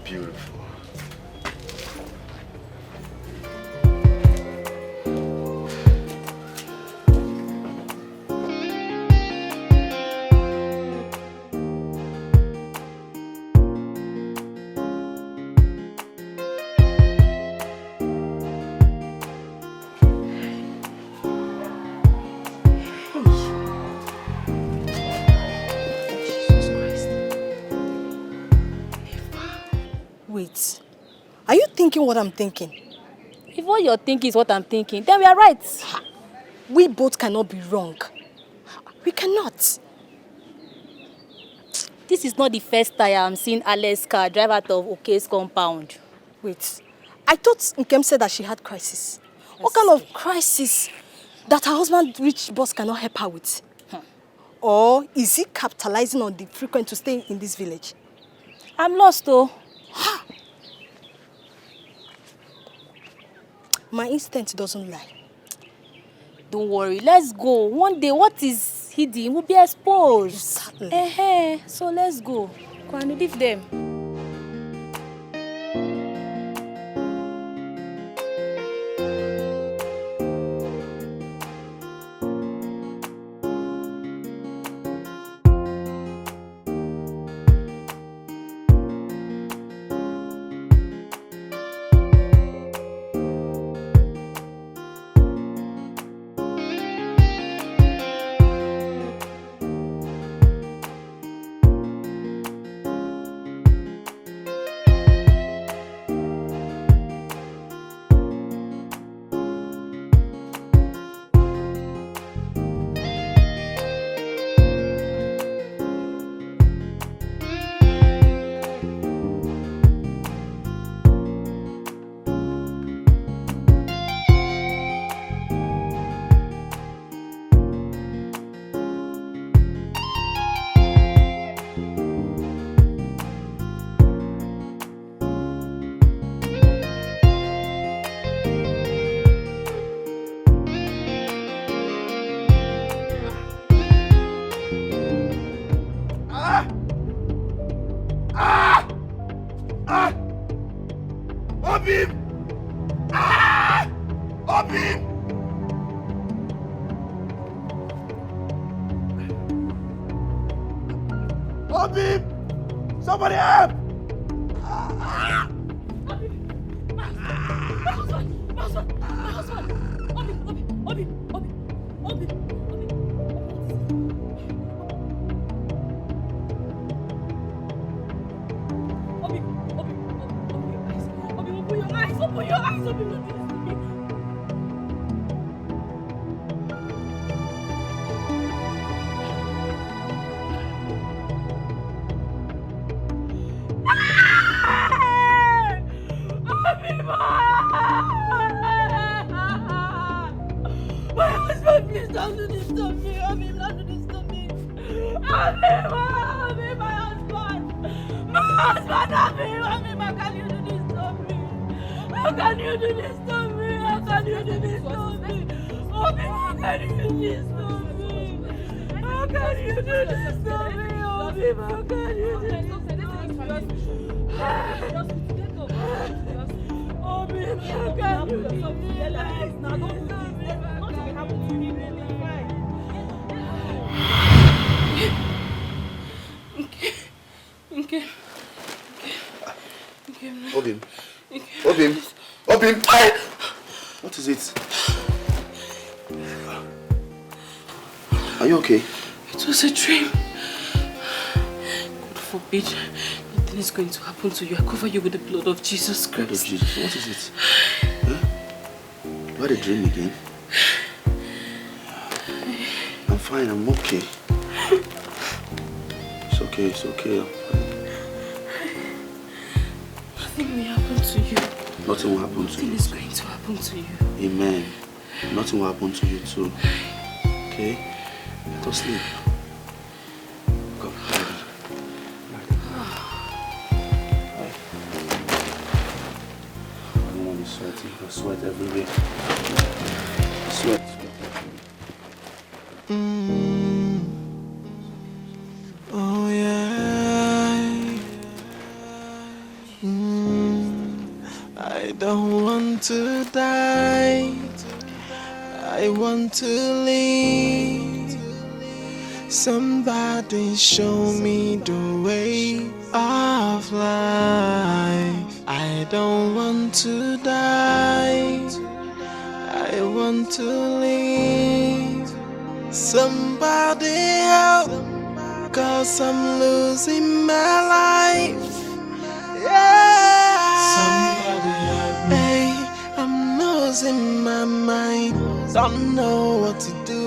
beautiful. Wait, are you thinking what I'm thinking? If what you're thinking is what I'm thinking, then we are right. We both cannot be wrong. We cannot. This is not the first time I'm seeing Ale's car drive out of Oke's compound. Wait, I thought Nkem said that she had crisis. What kind of crisis that her husband rich boss cannot help her with? Or is he capitalizing on the frequent to stay in this village? I'm lost though. My instinct doesn't lie. Don't worry, let's go. One day, what is hidden will be exposed. Certainly. So let's go. Go and leave them. Somebody help! Calm yourself. Relax now. Don't do this. Nothing will happen to you. Okay. Obim. Obim. What is it? Are you okay? It was a dream. God forbid nothing is going to happen to you. I cover you with the blood of Jesus Christ. Blood of Jesus. What is it? Huh? You had a dream again? I'm fine. I'm okay. It's okay. I'm fine. Nothing will happen to you. Nothing will happen to you. Nothing is going to happen to you. Amen. Nothing will happen to you too. Okay? Go sleep. Go. Everyone is sweating. I sweat everywhere. Sweat. Oh yeah. I don't want to die. I want to live. Somebody show me the way of life. I don't want to die. I want to live. Somebody help, 'cause I'm losing my life. Yeah. Somebody help me. Hey, I'm losing my mind. Don't know what to do.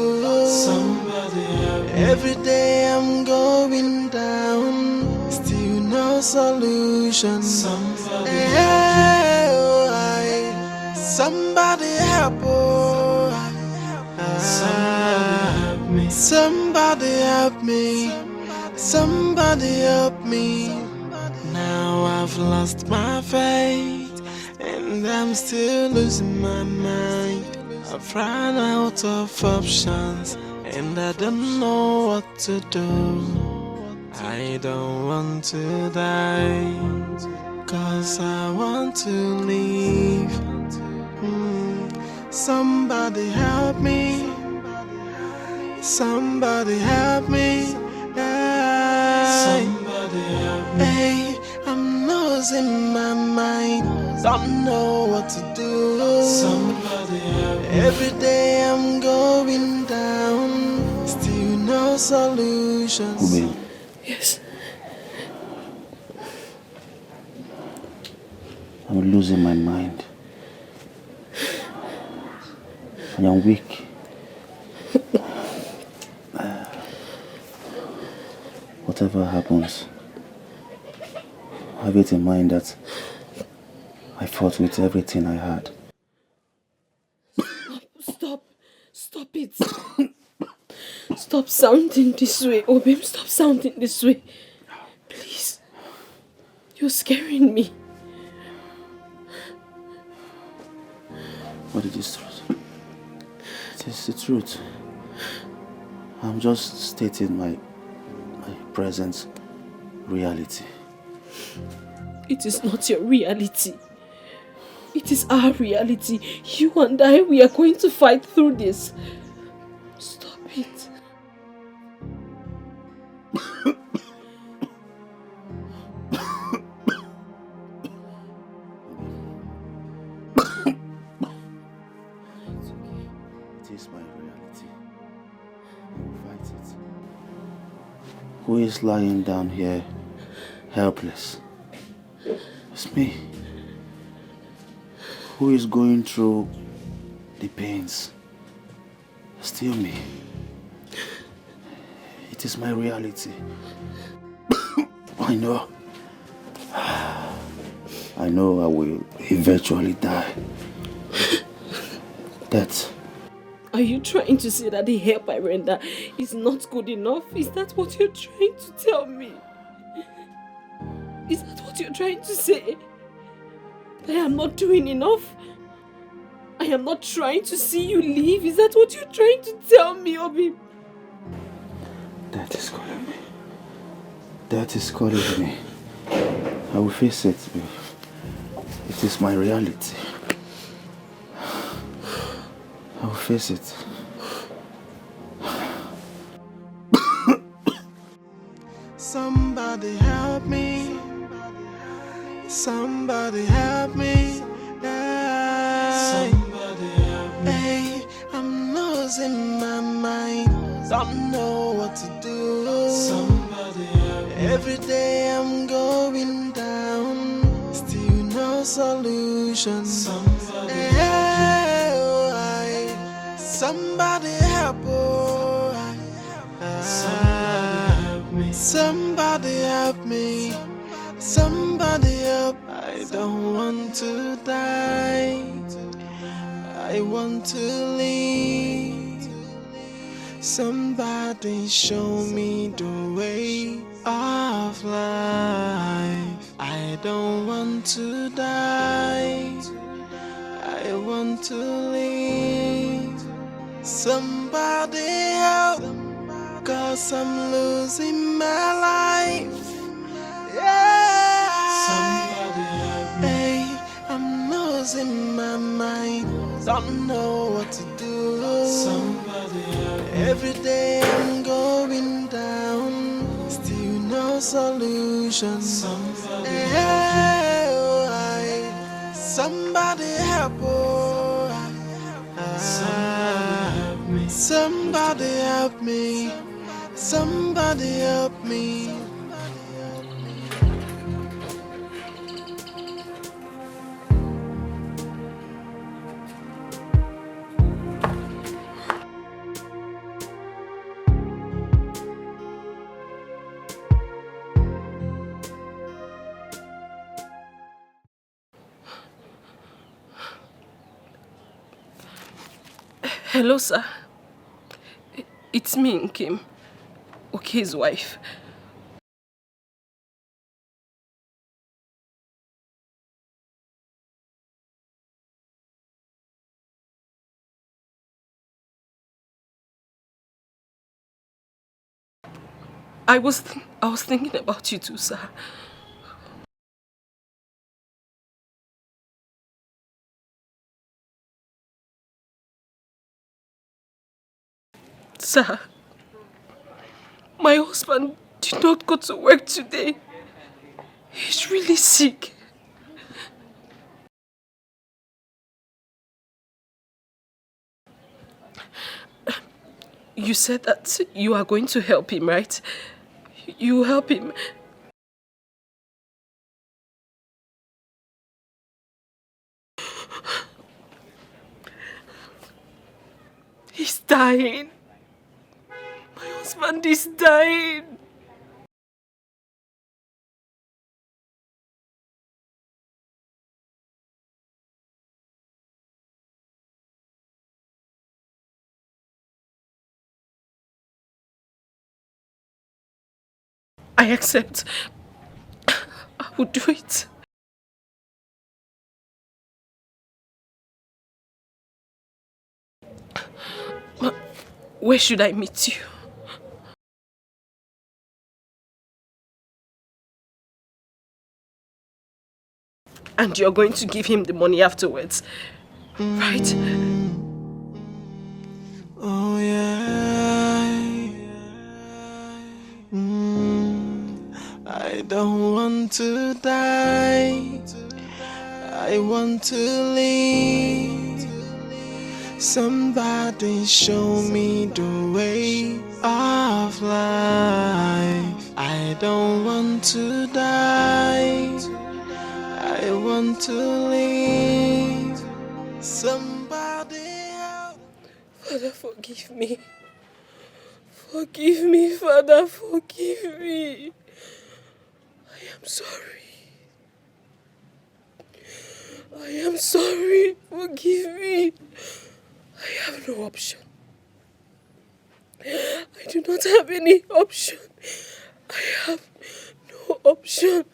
Somebody help me. Every day I'm going down. Still no solution. Somebody help me. Somebody help. Somebody help me. Somebody help me. Now I've lost my faith and I'm still losing my mind. I've run out of options and I don't know what to do. I don't want to die, 'cause I want to live. Somebody help me. Somebody help me. Somebody help me. Hey, I'm losing my mind. Don't know what to do. Somebody help me. Every day I'm going down. Still no solutions. Ube, Yes. I'm losing my mind. I am weak. Whatever happens, have it in mind that I fought with everything I had. Stop it. Stop sounding this way, Obim. Stop sounding this way. Please. You're scaring me. But it is truth. It is the truth. I'm just stating my present reality. It is not your reality. It is our reality. You and I, we are going to fight through this. Stop it. It is my reality. I will fight it. Who is lying down here helpless? It's me. Who is going through the pains? Still me. It is my reality. I know I will eventually die. Death. Are you trying to say that the help I render is not good enough? Is that what you're trying to tell me? Is that what you're trying to say? That I am not doing enough? I am not trying to see you leave? Is that what you're trying to tell me, Obi? Death is calling me. Death is calling me. I will face it. It is my reality. I'll face it. Somebody help me. Somebody help me. Somebody help me. Hey, I'm losing my mind. Don't know what to do. Somebody help me. Every day I'm going down. Still no solution. Somebody help me. Somebody help me. Somebody help me. Somebody help. I don't want to die. I want to live. Somebody show me the way of life. I don't want to die. I want to live. Somebody help. 'Cause I'm losing my life. Yeah. Somebody help me. Hey, I'm losing my mind. Don't know what to do. Somebody help me. Every day I'm going down. Still no solution. Somebody help me. Somebody help me. Somebody help me. Somebody help me. Hello, sir. It's me, Nkim. Okay's wife. I was thinking about you too, sir. Sir, my husband did not go to work today. He's really sick. You said that you are going to help him, right? You help him. He's dying. My husband is dying. I accept. I will do it. Where should I meet you? And you're going to give him the money afterwards, right? Oh yeah. I don't want to die. I want to live. Somebody show me the way of life. I don't want to die. I want to live. Somebody help. Father, forgive me. Forgive me, Father, forgive me. I am sorry. I am sorry. Forgive me. I have no option. I do not have any option. I have no option.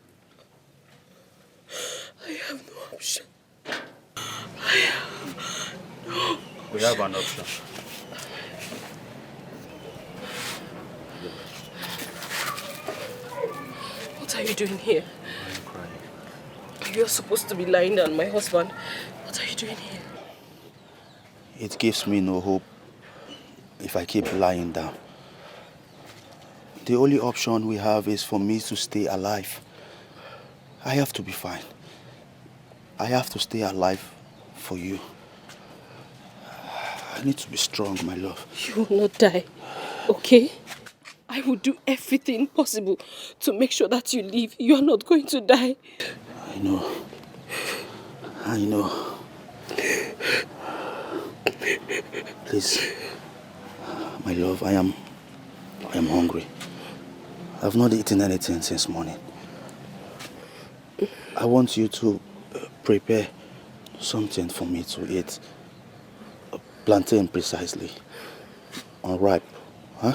I have no option. I have no. We have an option. What are you doing here? I'm crying. You're supposed to be lying down, my husband. What are you doing here? It gives me no hope if I keep lying down. The only option we have is for me to stay alive. I have to be fine. I have to stay alive for you. I need to be strong, my love. You will not die, okay? I will do everything possible to make sure that you live. You are not going to die. I know. I know. Please, my love, I am hungry. I've not eaten anything since morning. I want you to prepare something for me to eat. Plantain precisely. Unripe. Huh?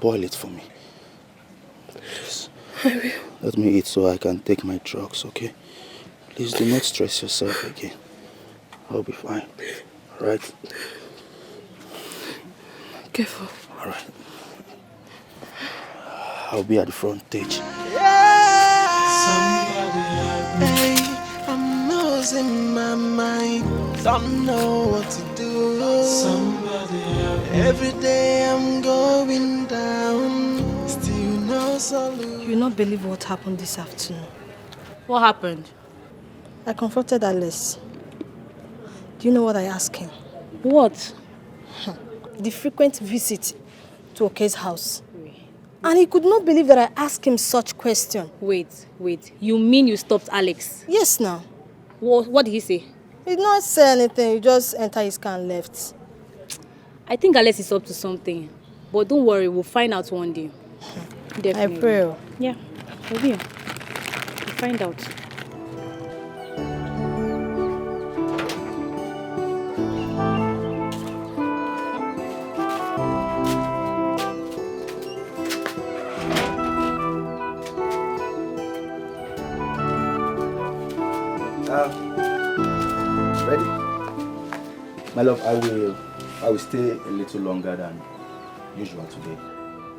Boil it for me. Please. I will. Let me eat so I can take my drugs, okay? Please do not stress yourself again. I'll be fine. Alright? Careful. Alright. I'll be at the front stage. Hey, I'm losing my mind. Don't know what to do. Every day I'm going down. Still no solution. You'll not believe what happened this afternoon. What happened? I confronted Adaeze. Do you know what I asked him? What? The frequent visit to Oke's house. And he could not believe that I asked him such question. Wait. You mean you stopped Alex? Yes, now. What did he say? He did not say anything. He just entered his car and left. I think Alex is up to something. But don't worry, we'll find out one day. Definitely. I pray. Yeah, we'll find out. Ready? My love, I will stay a little longer than usual today.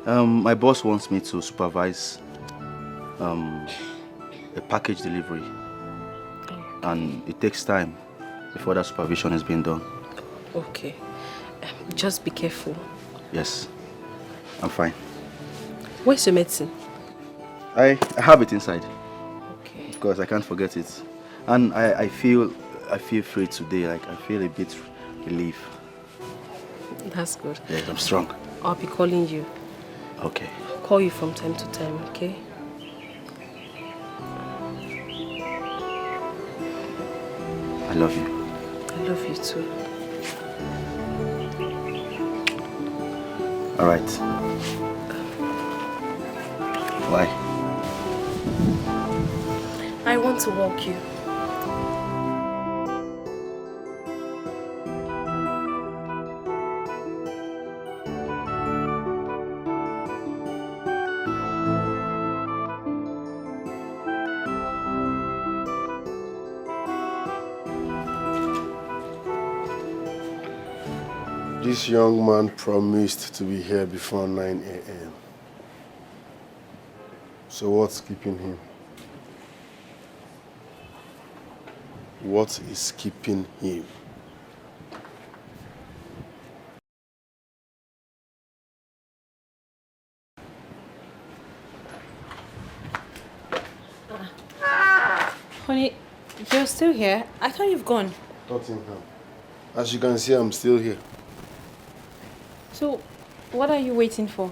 My boss wants me to supervise a package delivery, and it takes time before that supervision is being done. Okay. Just be careful. Yes, I'm fine. Where's your medicine? I have it inside. Okay. Of course, I can't forget it. And I feel free today. Like I feel a bit relief. That's good. Yes, I'm strong. I'll be calling you. Okay. I'll call you from time to time, okay? I love you. I love you too. All right. Why? I want to walk you. This young man promised to be here before 9 a.m. So what's keeping him? What is keeping him? Honey, you're still here? I thought you've gone. Nottingham. As you can see, I'm still here. So, what are you waiting for?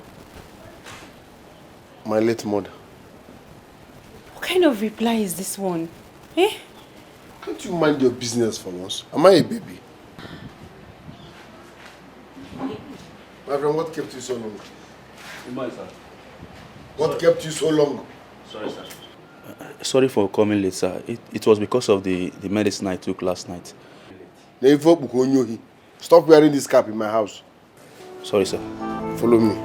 My late mother. What kind of reply is this one? Eh? Can't you mind your business for once? Am I a baby? My friend, what kept you so long? What kept you so long? Sorry, sir. Sorry for coming late, sir. It was because of the medicine I took last night. Stop wearing this cap in my house. Sorry, sir. Follow me.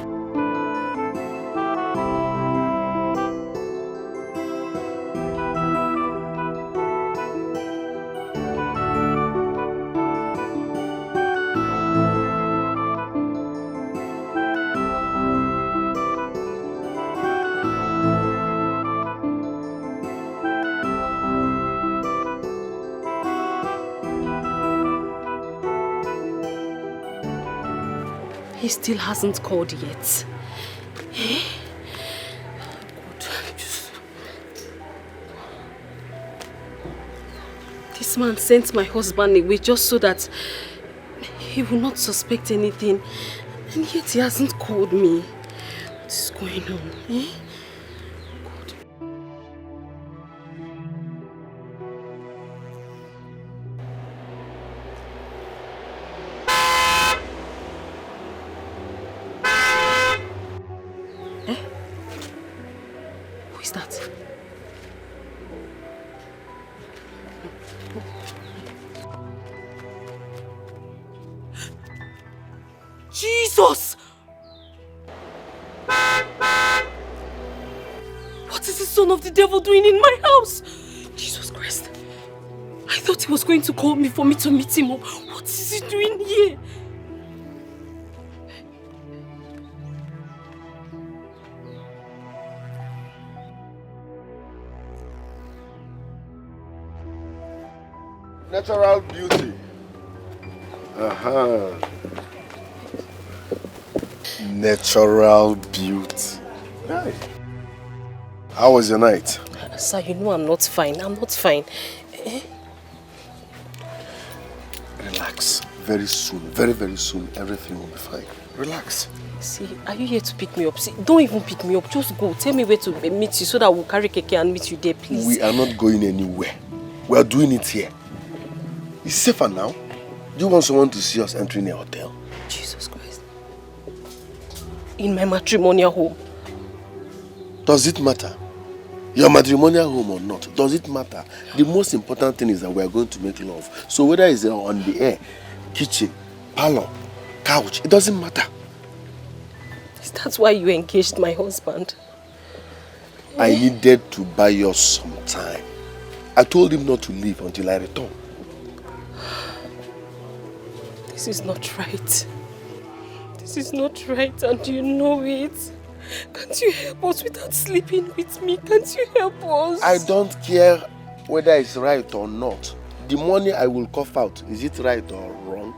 He still hasn't called yet. Eh? This man sent my husband away just so that he will not suspect anything. And yet he hasn't called me. What is going on? Eh? Who is that? Jesus! What is the son of the devil doing in my house? Jesus Christ. I thought he was going to call me for me to meet him up. What is he doing here? Natural beauty. Natural beauty. Nice. How was your night? Sir, you know I'm not fine. I'm not fine. Eh? Relax. Very soon, very, very soon, everything will be fine. Relax. See, are you here to pick me up? See, don't even pick me up. Just go. Tell me where to meet you so that we'll carry Keke and meet you there, please. We are not going anywhere. We are doing it here. It's safer now. Do you want someone to see us entering a hotel? Jesus Christ. In my matrimonial home. Does it matter? Your matrimonial home or not, does it matter? The most important thing is that we are going to make love. So whether it's on the air, kitchen, parlor, couch, it doesn't matter. Is that why you engaged my husband? I needed to buy us some time. I told him not to leave until I return. This is not right. This is not right, and you know it. Can't you help us without sleeping with me? Can't you help us? I don't care whether it's right or not. The money I will cough out, is it right or wrong?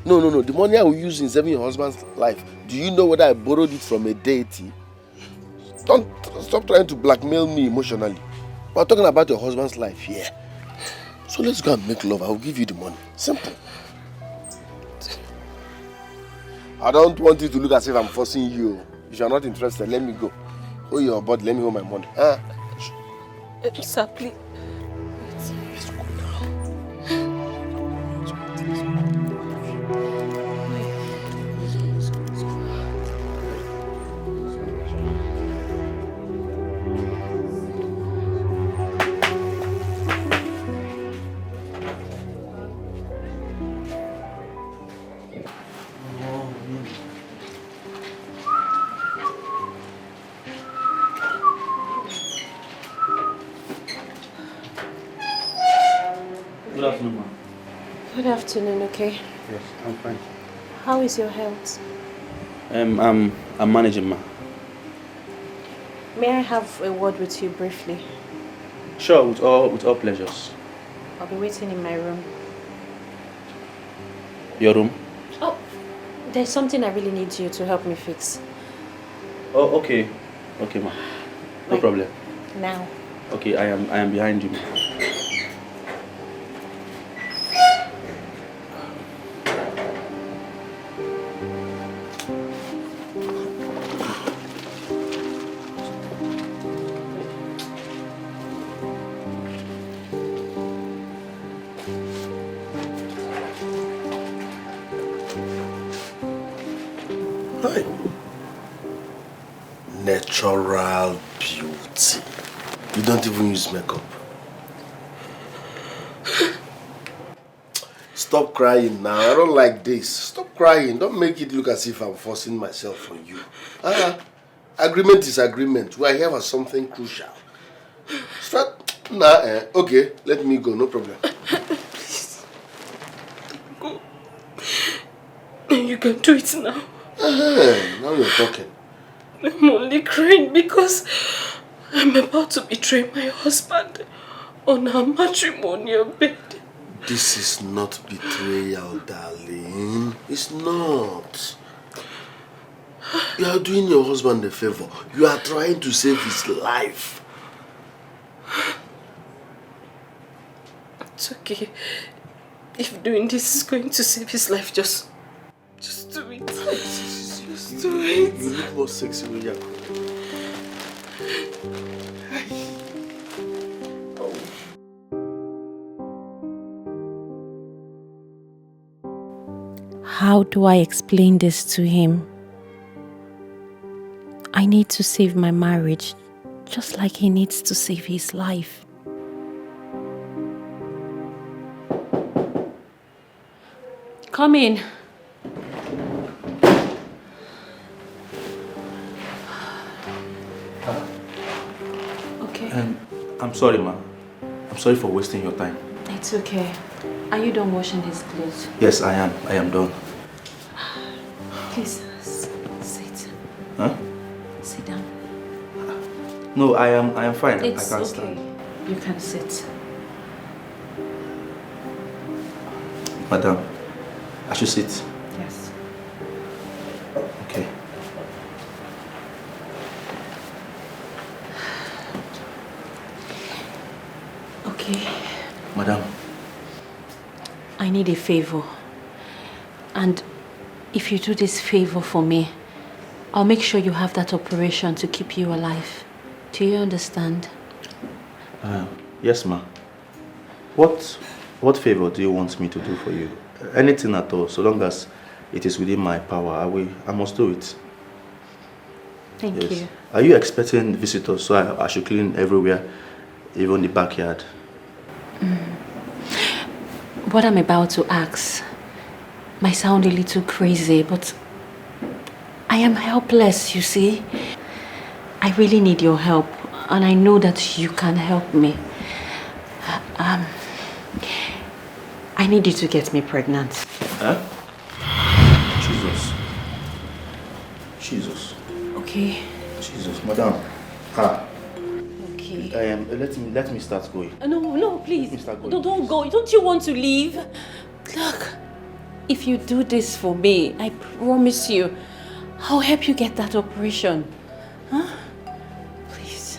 No. The money I will use in saving your husband's life, do you know whether I borrowed it from a deity? Don't stop trying to blackmail me emotionally. We're talking about your husband's life here. So let's go and make love. I'll give you the money. Simple. I don't want you to look as if I'm forcing you. If you're not interested, let me go. Hold your body, let me hold my money. Sir, please. Let's go now. Good afternoon, ma'am. Good afternoon, okay? Yes, I'm fine. How is your health? I'm managing, ma'am. May I have a word with you briefly? Sure, with all pleasures. I'll be waiting in my room. Your room? Oh, there's something I really need you to help me fix. Oh, okay. Okay, ma'am. No problem. Now. Okay, I am behind you, ma'am. Natural beauty. You don't even use makeup. Stop crying now. I don't like this. Stop crying. Don't make it look as if I'm forcing myself on you. Agreement is agreement. We are here for something crucial. Start. Okay, let me go. No problem. Please. Go. You can do it now. Now you're talking. I'm only crying because I'm about to betray my husband on our matrimonial bed. This is not betrayal, darling. It's not. You are doing your husband a favor. You are trying to save his life. It's okay. If doing this is going to save his life, just do it. Just do it. You look more sexy when you're crying. How do I explain this to him? I need to save my marriage, just like he needs to save his life. Come in. Okay. I'm sorry, ma. I'm sorry for wasting your time. It's okay. Are you done washing his clothes? Yes, I am. I am done. Please, sit. Huh? Sit down. No, I am fine. It's I can't okay. stand. You can sit. Madam, I should sit. Yes. Okay. Okay. Madam. I need a favor. And if you do this favor for me, I'll make sure you have that operation to keep you alive. Do you understand? Yes, ma. What favor do you want me to do for you? Anything at all, so long as it is within my power, I must do it. Thank you. Are you expecting visitors, so I should clean everywhere, even the backyard? What I'm about to ask might sound a little crazy, but I am helpless, you see. I really need your help, and I know that you can help me. I need you to get me pregnant. Huh? Jesus. Okay. Jesus, madam. Okay. Let me start going. No, please. Let me start going. Don't go. Don't you want to leave? Look, if you do this for me, I promise you, I'll help you get that operation. Huh? Please.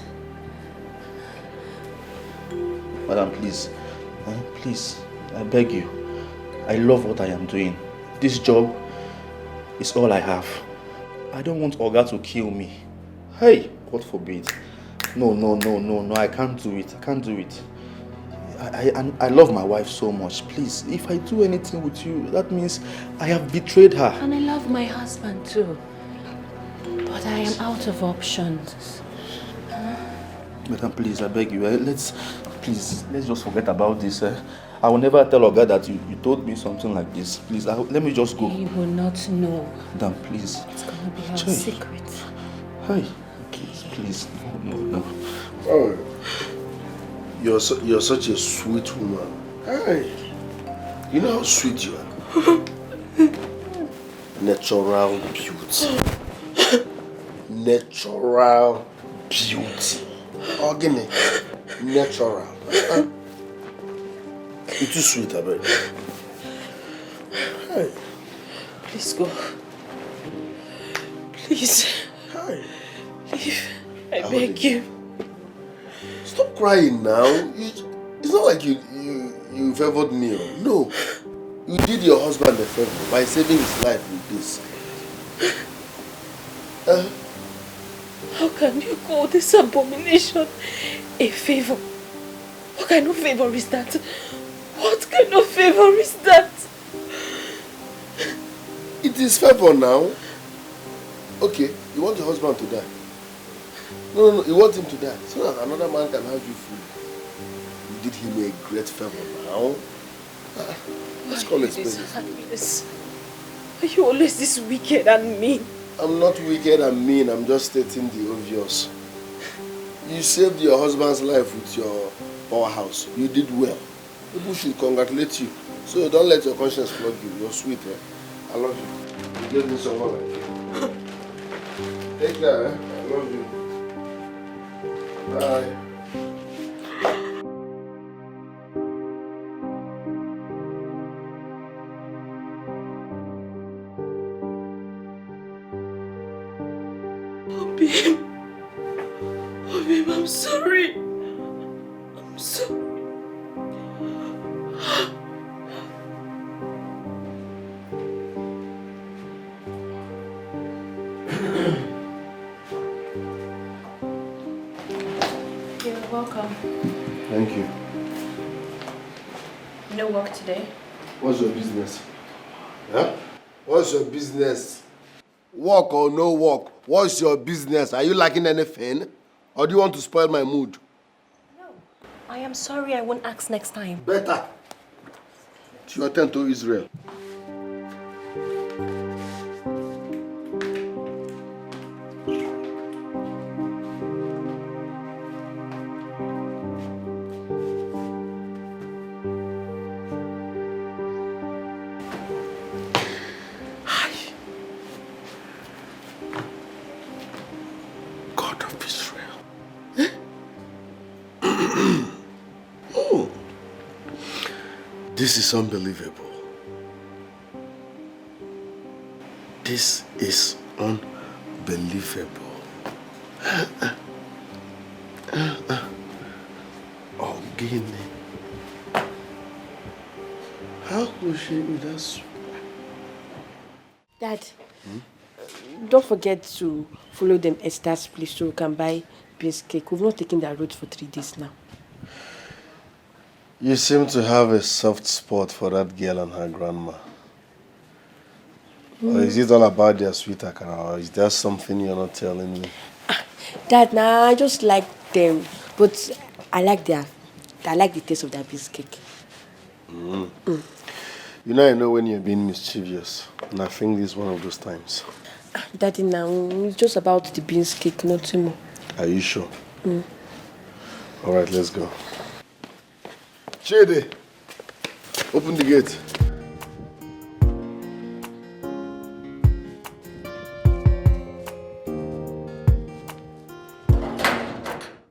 Madam, please. Please, I beg you. I love what I am doing. This job is all I have. I don't want Oga to kill me. Hey, God forbid. No, I can't do it. I can't do it. I love my wife so much. Please, if I do anything with you, that means I have betrayed her. And I love my husband too. But I am out of options. Madam, please, I beg you. Let's just forget about this. I will never tell Oga that you told me something like this. Please, let me just go. He will not know. Madam, please. It's gonna be our secret. Hey, please. No. Oh, you're such a sweet woman. Hey, you know how sweet you are. Natural beauty. Natural beauty. Organic. Natural. You're too sweet, I bet. Hey. Please go. Please. Hi. Leave. I beg you. Stop crying now. It's not like you favored me. No. You did your husband a favor by saving his life with this. How can you call this abomination a favor? What kind of favor is that? What kind of favor is that? It is favor now. Okay, you want your husband to die. No, you want him to die so that another man can have you free. You did him a great favor now. Let's call it business. Are you always this wicked and mean? I'm not wicked and mean, I'm just stating the obvious. You saved your husband's life with your powerhouse. You did well. People should congratulate you. So don't let your conscience flog you. You're sweet, eh? I love you. You gave me someone like you. Take care, eh? I love you. Bye. Babe. Oh, babe, I'm sorry. I'm sorry. You're welcome. Thank you. No work today? What's your business? Huh? What's your business? Work or no work? What's your business? Are you lacking anything? Or do you want to spoil my mood? No. I am sorry, I won't ask next time. Better. It's your turn to Israel. God of Israel. Oh. This is unbelievable. This is unbelievable. Oh, Guinea. How could she be that sweet? Dad, don't forget to follow them Esther's place so we can buy beans cake. We've not taken that road for 3 days now. You seem to have a soft spot for that girl and her grandma. Or is it all about their sweet akara? Or is there something you're not telling me? Dad, nah, I just like them. But I like the taste of their beans cake. You know, I know when you're being mischievous. And I think this is one of those times. Daddy, now, it's just about the beans cake, nothing more. Are you sure? All right, let's go. Chidi, open the gate.